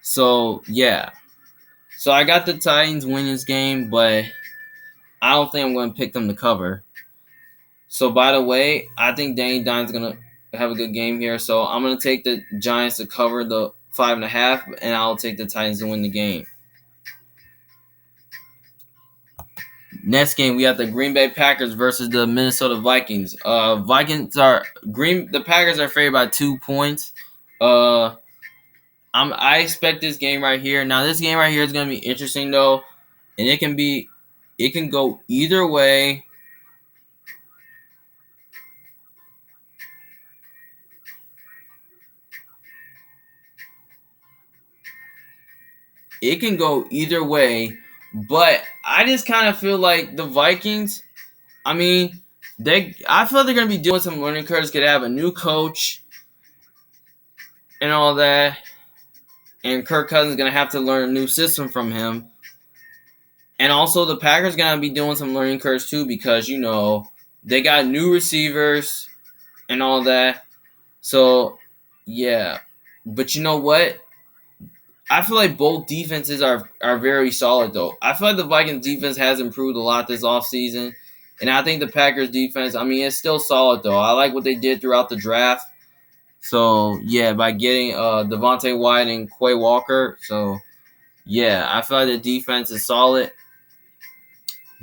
So, yeah. So, I got the Titans win this game, but I don't think I'm going to pick them to cover. So, by the way, I think Danny Dimes going to have a good game here. So, I'm going to take the Giants to cover the 5.5, and I'll take the Titans to win the game. Next game, we have the Green Bay Packers versus the Minnesota Vikings. The Packers are favored by 2 points. I expect this game right here. Now, this game right here is going to be interesting though, and it can go either way. it can go either way. But I just kind of feel like the Vikings, I mean, I feel like they're going to be doing some learning curves. Could have a new coach and all that. And Kirk Cousins is going to have to learn a new system from him. And also the Packers going to be doing some learning curves too because, they got new receivers and all that. So, yeah. But you know what? I feel like both defenses are very solid, though. I feel like the Vikings defense has improved a lot this offseason. And I think the Packers defense, it's still solid, though. I like what they did throughout the draft. So, yeah, by getting Devontae Wyatt and Quay Walker. So, yeah, I feel like the defense is solid.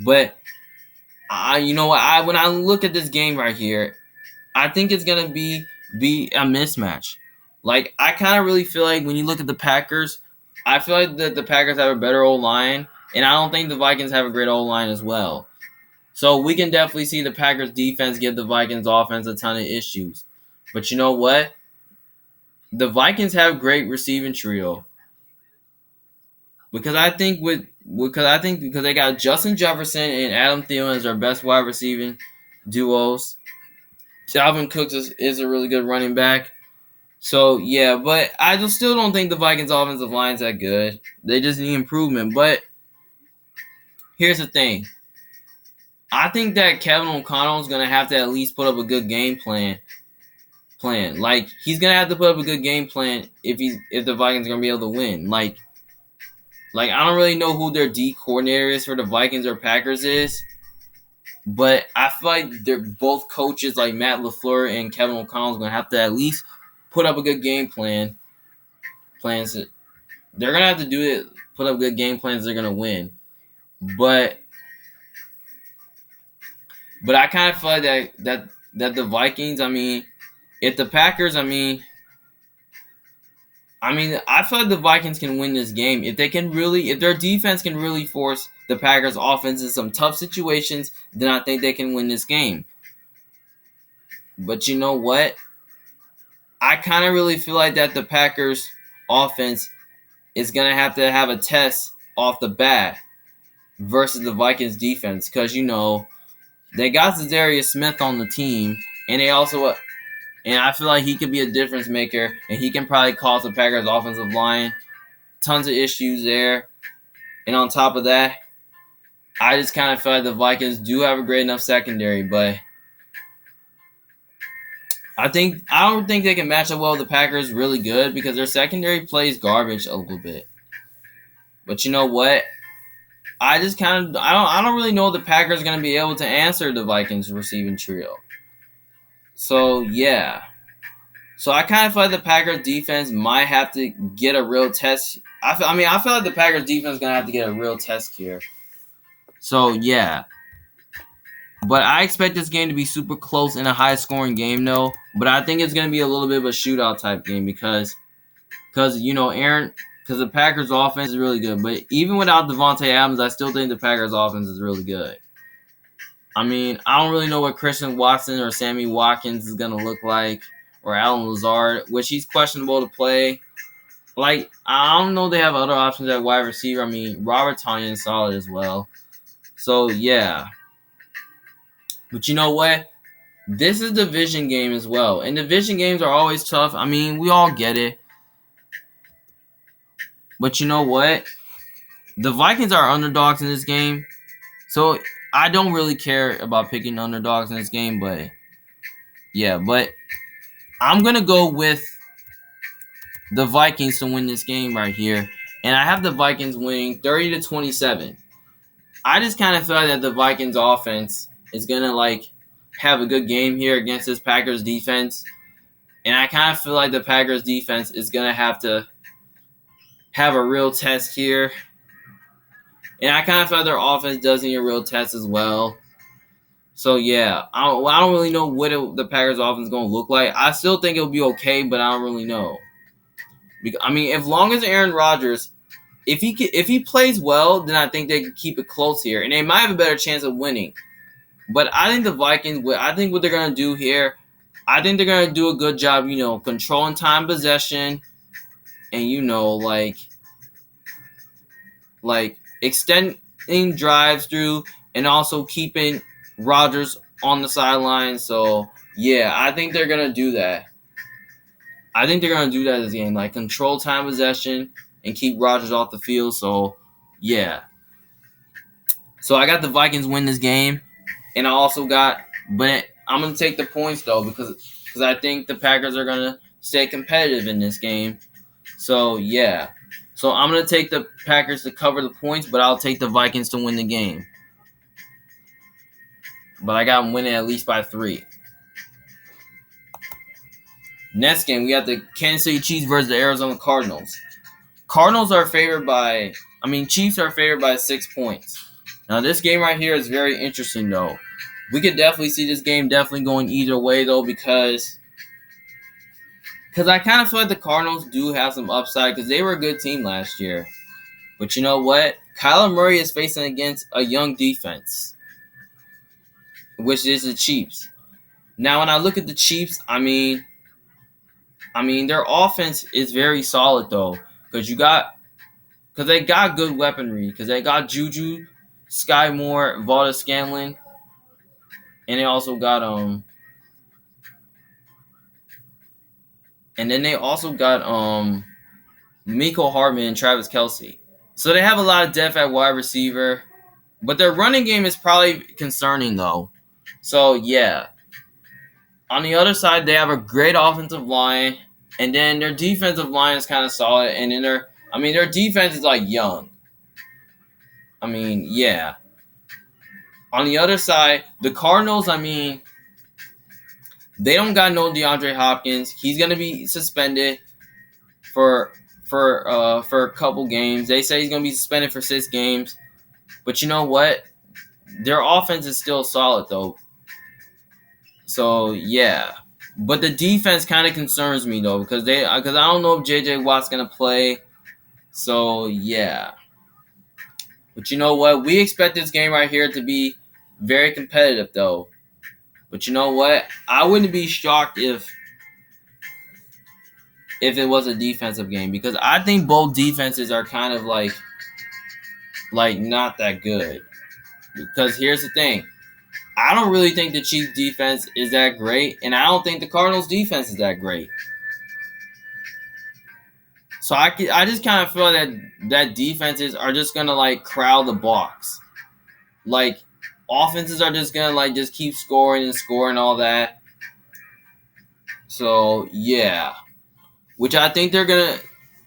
But, when I look at this game right here, I think it's going to be a mismatch. Like, I kind of really feel like when you look at the Packers, I feel like that the Packers have a better O-line, and I don't think the Vikings have a great O-line as well. So we can definitely see the Packers defense give the Vikings offense a ton of issues. But you know what? The Vikings have great receiving trio. Because they got Justin Jefferson and Adam Thielen as their best wide receiving duos. Dalvin Cook is a really good running back. So, yeah, but I still don't think the Vikings offensive line is that good. They just need improvement. But here's the thing. I think that Kevin O'Connell is going to have to at least put up a good game plan. Like, he's going to have to put up a good game plan if the Vikings are going to be able to win. Like, I don't really know who their D coordinator is for the Vikings or Packers is. But I feel like they're both coaches, like Matt LaFleur and Kevin O'Connell, is going to have to at least put up a good game plan. They're going to have to do it, put up good game plans, they're going to win. But I kind of feel like that the Vikings, if the Packers, I feel like the Vikings can win this game. If their defense can really force the Packers offense in some tough situations, then I think they can win this game. But you know what? I kind of really feel like that the Packers offense is going to have a test off the bat versus the Vikings defense because, they got Zadarius Smith on the team, and I feel like he could be a difference maker, and he can probably cause the Packers offensive line tons of issues there. And on top of that, I just kind of feel like the Vikings do have a great enough secondary, but I don't think they can match up well with the Packers really good because their secondary plays garbage a little bit. But you know what? I don't really know if the Packers are going to be able to answer the Vikings receiving trio. So, yeah. So, I kind of feel like the Packers defense might have to get a real test. I feel like the Packers defense is going to have to get a real test here. So, yeah. But I expect this game to be super close in a high-scoring game, though. But I think it's going to be a little bit of a shootout-type game because the Packers' offense is really good. But even without Devontae Adams, I still think the Packers' offense is really good. I don't really know what Christian Watson or Sammy Watkins is going to look like, or Alan Lazard, which he's questionable to play. Like, I don't know they have other options at wide receiver. Robert Tonyan is solid as well. So, yeah. But you know what? This is a division game as well. And division games are always tough. We all get it. But you know what? The Vikings are underdogs in this game. So I don't really care about picking underdogs in this game. But yeah, I'm going to go with the Vikings to win this game right here. And I have the Vikings winning 30-27. I just kind of feel like that the Vikings offense is going to have a good game here against this Packers defense. And I kind of feel like the Packers defense is going to have a real test here. And I kind of feel like their offense does need a real test as well. So, yeah, I don't really know what the Packers offense is going to look like. I still think it'll be okay, but I don't really know. As long as Aaron Rodgers, if he plays well, then I think they can keep it close here. And they might have a better chance of winning. But I think the Vikings, I think what they're going to do here, I think they're going to do a good job, controlling time possession. And, like extending drives through and also keeping Rodgers on the sideline. So yeah, I think they're gonna do that. I think they're gonna do that this game, like control time possession and keep Rodgers off the field. So yeah. So I got the Vikings win this game, and I also got, but I'm gonna take the points though because I think the Packers are gonna stay competitive in this game. So yeah. So I'm gonna take the Packers to cover the points, but I'll take the Vikings to win the game. But I got them winning at least by 3. Next game, we got the Kansas City Chiefs versus the Arizona Cardinals. Cardinals are favored by, Chiefs are favored by 6 points. Now, this game right here is very interesting, though. We could definitely see this game definitely going either way, though, because I kind of feel like the Cardinals do have some upside because they were a good team last year. But you know what? Kyler Murray is facing against a young defense, which is the Chiefs. Now, when I look at the Chiefs, their offense is very solid though, because they got good weaponry, because they got Juju, Sky Moore, Valdez Scanlon, and they also got Miko Hardman and Travis Kelce. So they have a lot of depth at wide receiver, but their running game is probably concerning though. So yeah. On the other side, they have a great offensive line, and then their defensive line is kind of solid, and then their defense is like young. Yeah. On the other side, the Cardinals, they don't got no DeAndre Hopkins. He's gonna be suspended for a couple games. They say he's gonna be suspended for 6 games. But you know what? Their offense is still solid though. So yeah. But the defense kind of concerns me though, because I don't know if JJ Watt's gonna play. So yeah. But you know what? We expect this game right here to be very competitive though. But you know what? I wouldn't be shocked if it was a defensive game, because I think both defenses are kind of like not that good. Because here's the thing. I don't really think the Chiefs defense is that great, and I don't think the Cardinals defense is that great. So I just kind of feel that defenses are just gonna like crowd the box. Like offenses are just gonna like just keep scoring and scoring all that. So yeah, which I think they're gonna.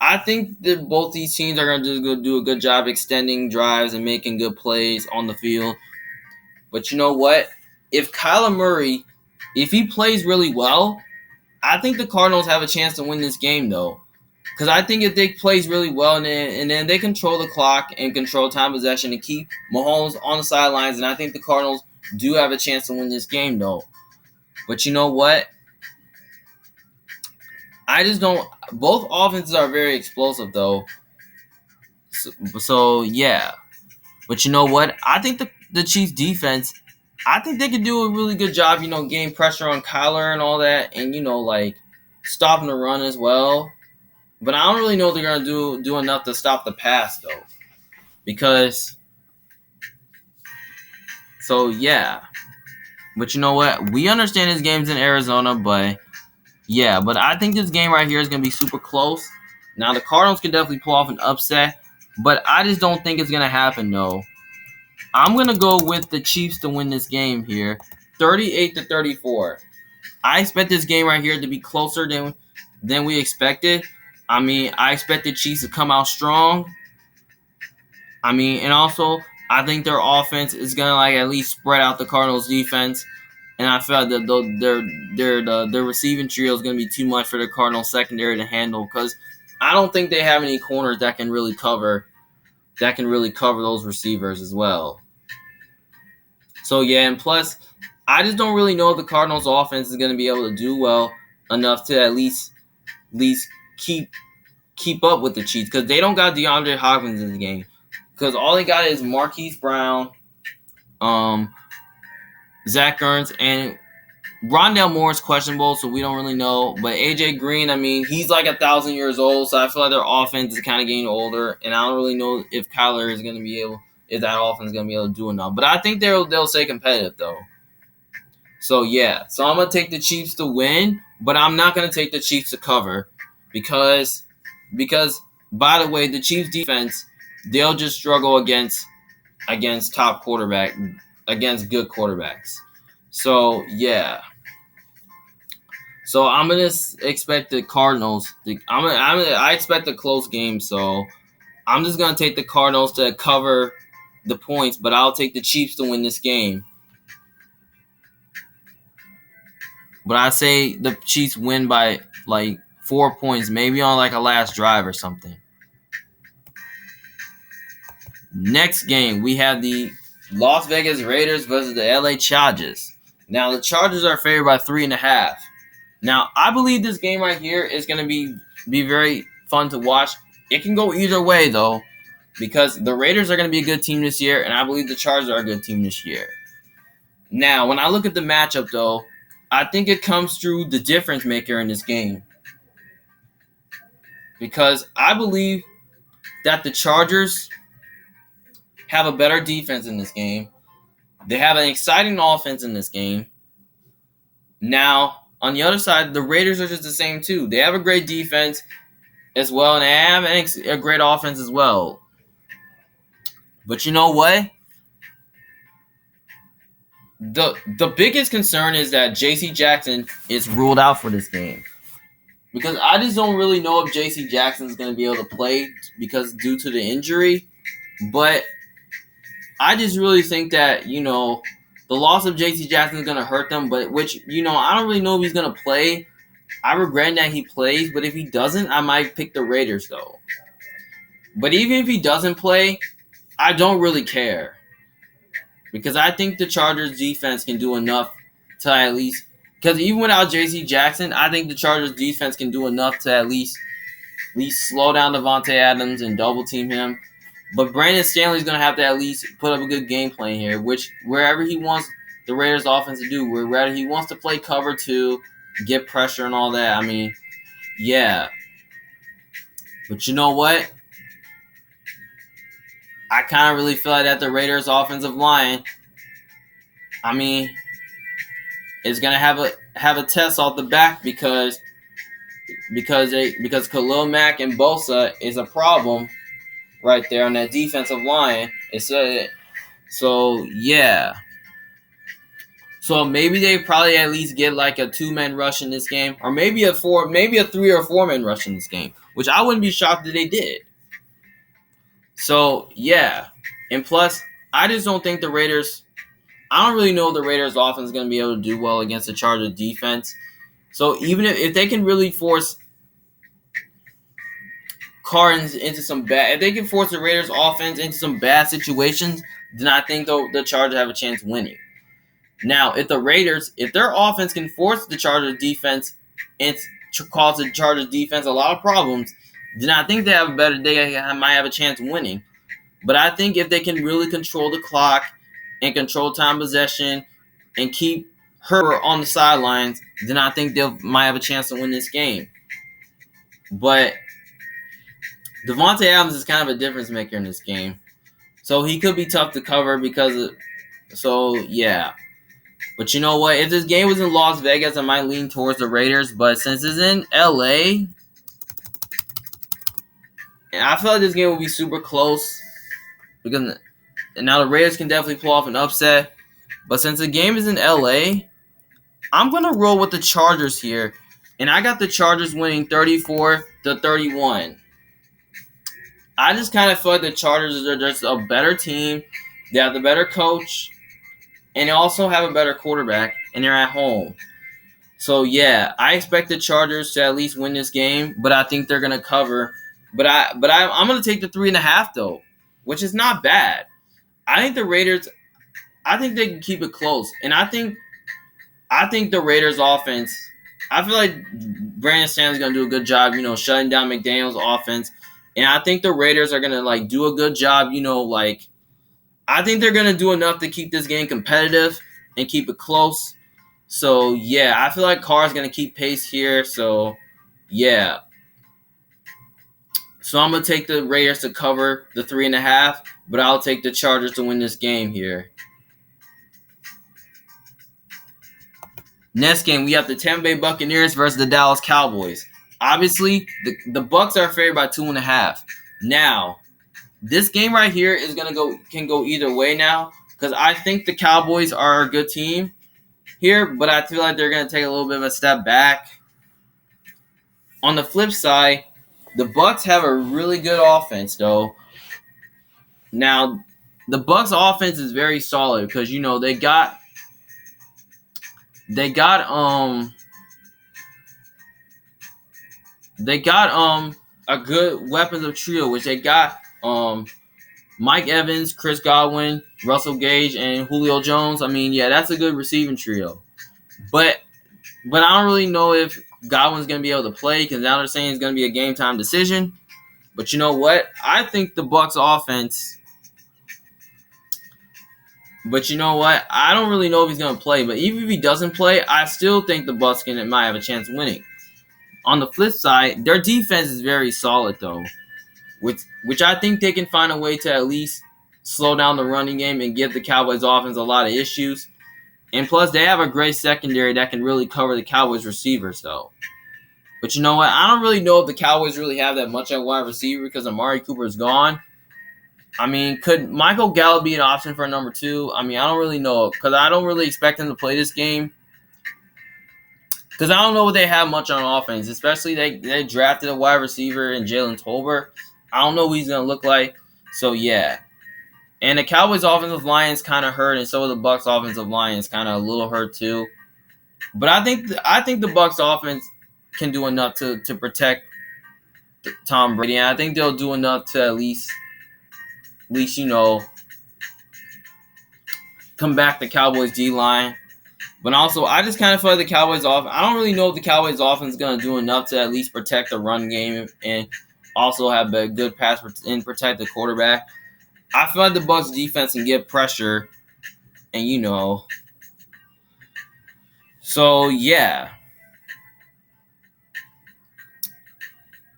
I think that both these teams are gonna just go do a good job extending drives and making good plays on the field. But you know what? If Kyler Murray, if he plays really well, I think the Cardinals have a chance to win this game though. Because I think if they plays really well and then they control the clock and control time possession and keep Mahomes on the sidelines, and I think the Cardinals do have a chance to win this game though. But you know what? I just don't. Both offenses are very explosive though. So yeah. But you know what? I think the Chiefs defense, I think they could do a really good job, getting pressure on Kyler and all that, and like stopping the run as well. But I don't really know if they're gonna do enough to stop the pass though. Because so yeah. But you know what? We understand this game's in Arizona, but yeah, but I think this game right here is gonna be super close. Now the Cardinals can definitely pull off an upset, but I just don't think it's gonna happen though. I'm gonna go with the Chiefs to win this game here, 38-34. I expect this game right here to be closer than we expected. I expect the Chiefs to come out strong. And also I think their offense is gonna like at least spread out the Cardinals' defense, and I feel like their receiving trio is gonna be too much for the Cardinals secondary to handle, because I don't think they have any corners that can really cover those receivers as well. So yeah, and plus, I just don't really know if the Cardinals' offense is going to be able to do well enough to at least keep up with the Chiefs, because they don't got DeAndre Hopkins in the game. Because all they got is Marquise Brown, Zach Ertz, and Rondale Moore is questionable, so we don't really know. But AJ Green, I mean, he's like 1,000 years old, so I feel like their offense is kind of getting older, and I don't really know if Kyler is going to be able, if that offense is going to be able to do enough. But I think they'll stay competitive though. So yeah, so I'm gonna take the Chiefs to win, but I'm not gonna take the Chiefs to cover because by the way, the Chiefs defense, they'll just struggle against top quarterback, against good quarterbacks. So yeah. So I'm gonna expect the Cardinals. I expect a close game. So I'm just gonna take the Cardinals to cover the points, but I'll take the Chiefs to win this game. But I say the Chiefs win by like 4 points, maybe on like a last drive or something. Next game, we have the Las Vegas Raiders versus the LA Chargers. Now, the Chargers are favored by 3.5. Now, I believe this game right here is going to be very fun to watch. It can go either way, though, because the Raiders are going to be a good team this year, and I believe the Chargers are a good team this year. Now, when I look at the matchup, though, I think it comes through the difference maker in this game. Because I believe that the Chargers have a better defense in this game. They have an exciting offense in this game. Now, on the other side, the Raiders are just the same too. They have a great defense as well, and they have a great offense as well. But you know what? The biggest concern is that J.C. Jackson is ruled out for this game. Because I just don't really know if J.C. Jackson is going to be able to play because due to the injury. But I just really think that, the loss of J.C. Jackson is going to hurt them. But I don't really know if he's going to play. I regret that he plays. But if he doesn't, I might pick the Raiders, though. But even if he doesn't play, I don't really care. Because I think the Chargers defense can do enough to at least... Because even without J.C. Jackson, I think the Chargers defense can do enough to at least slow down Devontae Adams and double team him. But Brandon Stanley's going to have to at least put up a good game plan here, which wherever he wants the Raiders offense to do, wherever he wants to play cover 2, get pressure and all that, I mean, yeah. But you know what? I kind of really feel like that the Raiders offensive line, I mean, is gonna have a test off the back because Khalil Mack and Bosa is a problem right there on that defensive line. So yeah. So maybe they probably at least get like a 2-man rush in this game, or maybe a 3 or 4-man rush in this game, which I wouldn't be shocked if they did. So yeah, and plus I just don't think the Raiders. I don't really know if the Raiders offense is going to be able to do well against the Chargers defense. So even if they can really force Cardinals into some bad, if they can force the Raiders offense into some bad situations, then I think the Chargers have a chance winning. Now, if their offense can force the Chargers defense and cause the Chargers defense a lot of problems, then I think they might have a chance winning. But I think if they can really control the clock and control time possession and keep Herbert on the sidelines, then I think they might have a chance to win this game. But Devontae Adams is kind of a difference maker in this game. So he could be tough to cover yeah. But you know what? If this game was in Las Vegas, I might lean towards the Raiders. But since it's in LA, and I feel like this game will be super close. Because now the Raiders can definitely pull off an upset. But since the game is in LA, I'm going to roll with the Chargers here. And I got the Chargers winning 34-31. I just kind of feel like the Chargers are just a better team. They have the better coach. And they also have a better quarterback. And they're at home. So, yeah, I expect the Chargers to at least win this game. But I think they're going to cover. But I'm going to take the 3.5, though. Which is not bad. I think the Raiders, I think they can keep it close. And I think the Raiders offense, I feel like Brandon Stanley's going to do a good job, shutting down McDaniel's offense. And I think the Raiders are going to, do a good job, I think they're going to do enough to keep this game competitive and keep it close. So yeah, I feel like Carr's gonna keep pace here. So yeah. So I'm gonna take the Raiders to cover the 3.5, but I'll take the Chargers to win this game here. Next game, we have the Tampa Bay Buccaneers versus the Dallas Cowboys. Obviously, the Bucks are favored by 2.5. Now, this game right here can go either way now because I think the Cowboys are a good team here, but I feel like they're gonna take a little bit of a step back. On the flip side, the Bucks have a really good offense though. Now, the Bucks offense is very solid because they got a good weapons of trio, which they got Mike Evans, Chris Godwin, Russell Gage, and Julio Jones. I mean, yeah, that's a good receiving trio. But I don't really know if Godwin's gonna be able to play because now they're saying it's gonna be a game time decision. But you know what? I think the Bucks offense. But you know what? I don't really know if he's gonna play. But even if he doesn't play, I still think the Bucks might have a chance of winning. On the flip side, their defense is very solid though, which I think they can find a way to at least slow down the running game and give the Cowboys offense a lot of issues. And plus, they have a great secondary that can really cover the Cowboys receivers though. But you know what? I don't really know if the Cowboys really have that much at wide receiver because Amari Cooper is gone. I mean, could Michael Gallup be an option for number 2? I mean, I don't really know because I don't really expect him to play this game. Because I don't know what they have much on offense, especially they drafted a wide receiver in Jalen Tolbert. I don't know what he's going to look like. So, yeah. And the Cowboys' offensive line is kind of hurt, and so the Bucks' offensive line is kind of a little hurt too. But I think the Bucks' offense can do enough to protect Tom Brady. And I think they'll do enough to at least come back the Cowboys' D-line. But also, I just kind of feel like the Cowboys offense. I don't really know if the Cowboys offense is going to do enough to at least protect the run game and also have a good pass and protect the quarterback. I feel like the Bucks defense can get pressure, and So yeah.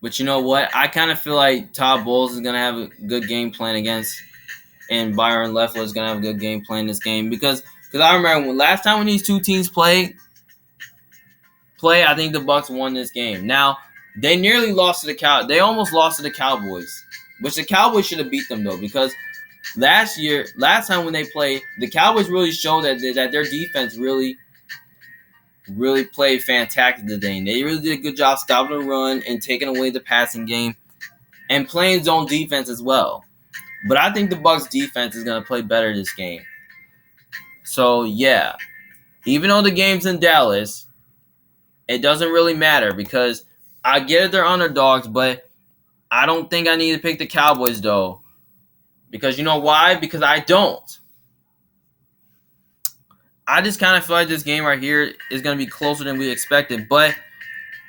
But you know what? I kind of feel like Todd Bowles is going to have a good game plan and Byron Leftwich is going to have a good game plan this game because I remember last time when these two teams play, I think the Bucks won this game. Now, they nearly lost to the They almost lost to the Cowboys, which the Cowboys should have beat them though because last time when they played, the Cowboys really showed that their defense really played fantastic today. And they really did a good job stopping the run and taking away the passing game and playing zone defense as well. But I think the Bucks defense is going to play better this game. So, yeah. Even though the game's in Dallas, it doesn't really matter because I get it, they're underdogs, but I don't think I need to pick the Cowboys, though. Because you know why? Because I don't. I just kind of feel like this game right here is going to be closer than we expected. But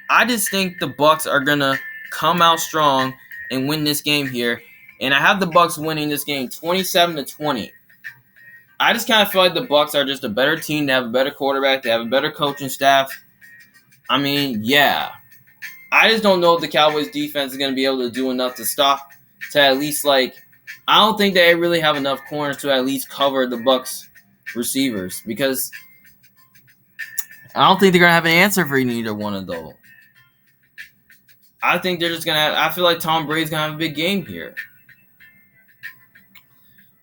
I just think the Bucks are going to come out strong and win this game here. And I have the Bucks winning this game 27-20. I just kind of feel like the Bucks are just a better team. They have a better quarterback. They have a better coaching staff. I mean, yeah. I just don't know if the Cowboys defense is going to be able to do enough to at least I don't think they really have enough corners to at least cover the Bucks receivers because I don't think they're going to have an answer for either one of those. I think they're just going to I feel like Tom Brady's going to have a big game here.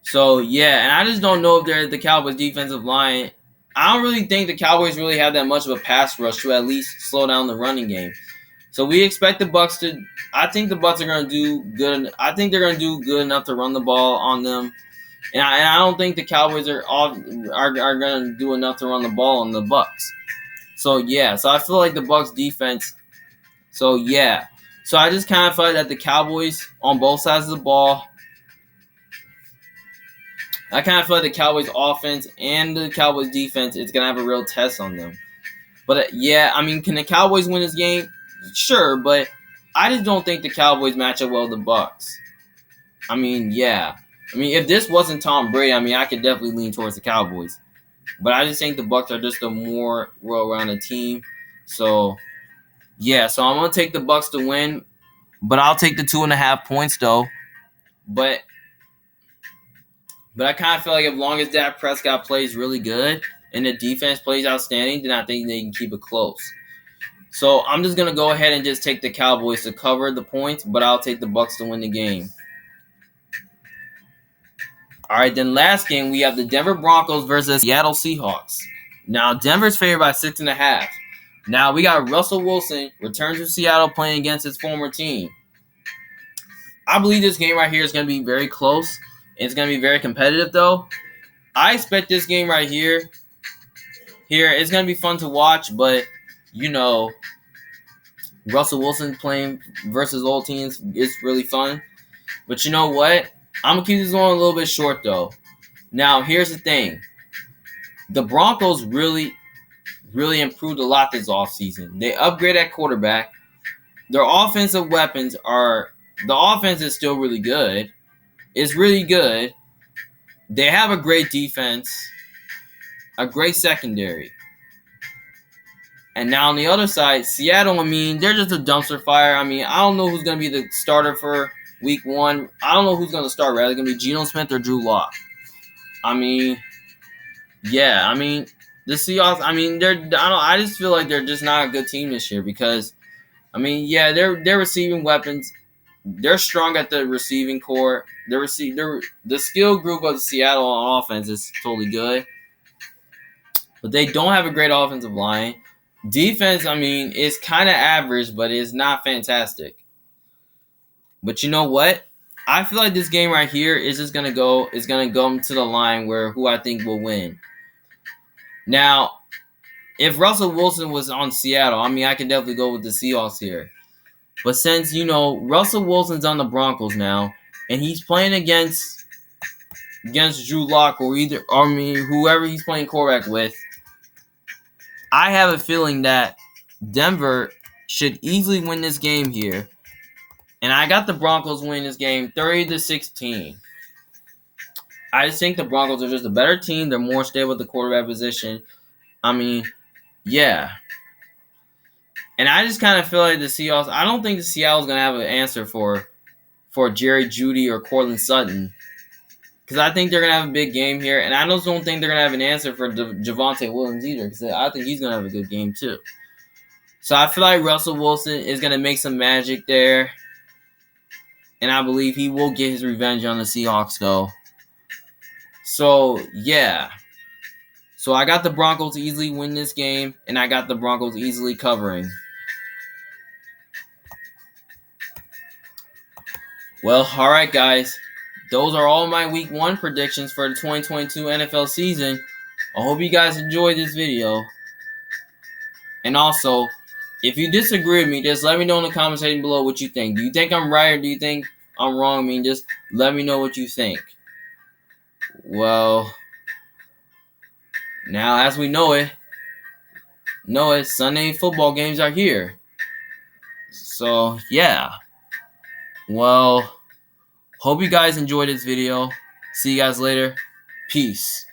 So, yeah, and I just don't know if they're the Cowboys defensive line. I don't really think the Cowboys really have that much of a pass rush to at least slow down the running game. So we expect the Bucks to I think the Bucks are going to do good. I think they're going to do good enough to run the ball on them. And I don't think the Cowboys are going to do enough to run the ball on the Bucks. So, yeah. So I feel like the Bucks defense. So, yeah. So I just kind of feel like that the Cowboys on both sides of the ball. I kind of feel like the Cowboys offense and the Cowboys defense is going to have a real test on them. But, yeah, I mean, can the Cowboys win this game? Sure, but I just don't think the Cowboys match up well with the Bucks. I mean, yeah. I mean, if this wasn't Tom Brady, I mean, I could definitely lean towards the Cowboys. But I just think the Bucs are just a more well-rounded team. So yeah, so I'm gonna take the Bucs to win, but I'll take the 2.5 points though. But I kind of feel like as long as Dak Prescott plays really good and the defense plays outstanding, then I think they can keep it close. So I'm just gonna go ahead and just take the Cowboys to cover the points, but I'll take the Bucs to win the game. All right, then last game we have the Denver Broncos versus Seattle Seahawks. Now Denver's favored by 6.5. Now we got Russell Wilson return to Seattle playing against his former team. I believe this game right here is going to be very close. It's going to be very competitive though. I expect this game right here. It's going to be fun to watch, but you know, Russell Wilson playing versus old teams is really fun. But you know what? I'm going to keep this one a little bit short though. Now, here's the thing. The Broncos really improved a lot this offseason. They upgraded at quarterback. Their offensive weapons the offense is still really good. It's really good. They have a great defense, a great secondary. And now on the other side, Seattle, I mean, they're just a dumpster fire. I mean, I don't know who's going to be the starter for week 1. I don't know who's going to start, rather. It's going to be Geno Smith or Drew Lock. I mean, yeah, I mean, the Seahawks, I mean, I just feel like they're just not a good team this year because, I mean, yeah, they're receiving weapons. They're strong at the receiving core. The skill group of Seattle on offense is totally good. But they don't have a great offensive line. Defense, I mean, is kind of average, but it's not fantastic. But you know what? I feel like this game right here is just gonna go to the line where who I think will win. Now, if Russell Wilson was on Seattle, I mean, I could definitely go with the Seahawks here. But since, you know, Russell Wilson's on the Broncos now, and he's playing against Drew Lock or whoever he's playing quarterback with, I have a feeling that Denver should easily win this game here. And I got the Broncos winning this game 30-16. I just think the Broncos are just a better team. They're more stable at the quarterback position. I mean, yeah. And I just kind of feel like the Seahawks, I don't think the Seattle's going to have an answer for Jerry Jeudy or Courtland Sutton. Because I think they're going to have a big game here. And I just don't think they're going to have an answer for Javonte Williams either. Because I think he's going to have a good game too. So I feel like Russell Wilson is going to make some magic there. And I believe he will get his revenge on the Seahawks though. So, yeah. So I got the Broncos to easily win this game. And I got the Broncos easily covering. Well, alright guys. Those are all my week 1 predictions for the 2022 NFL season. I hope you guys enjoyed this video. And also, if you disagree with me, just let me know in the comment section below what you think. Do you think I'm right or do you think I'm wrong? I mean, just let me know what you think. Well, now as we know it, Sunday football games are here. So, yeah. Well, hope you guys enjoyed this video. See you guys later. Peace.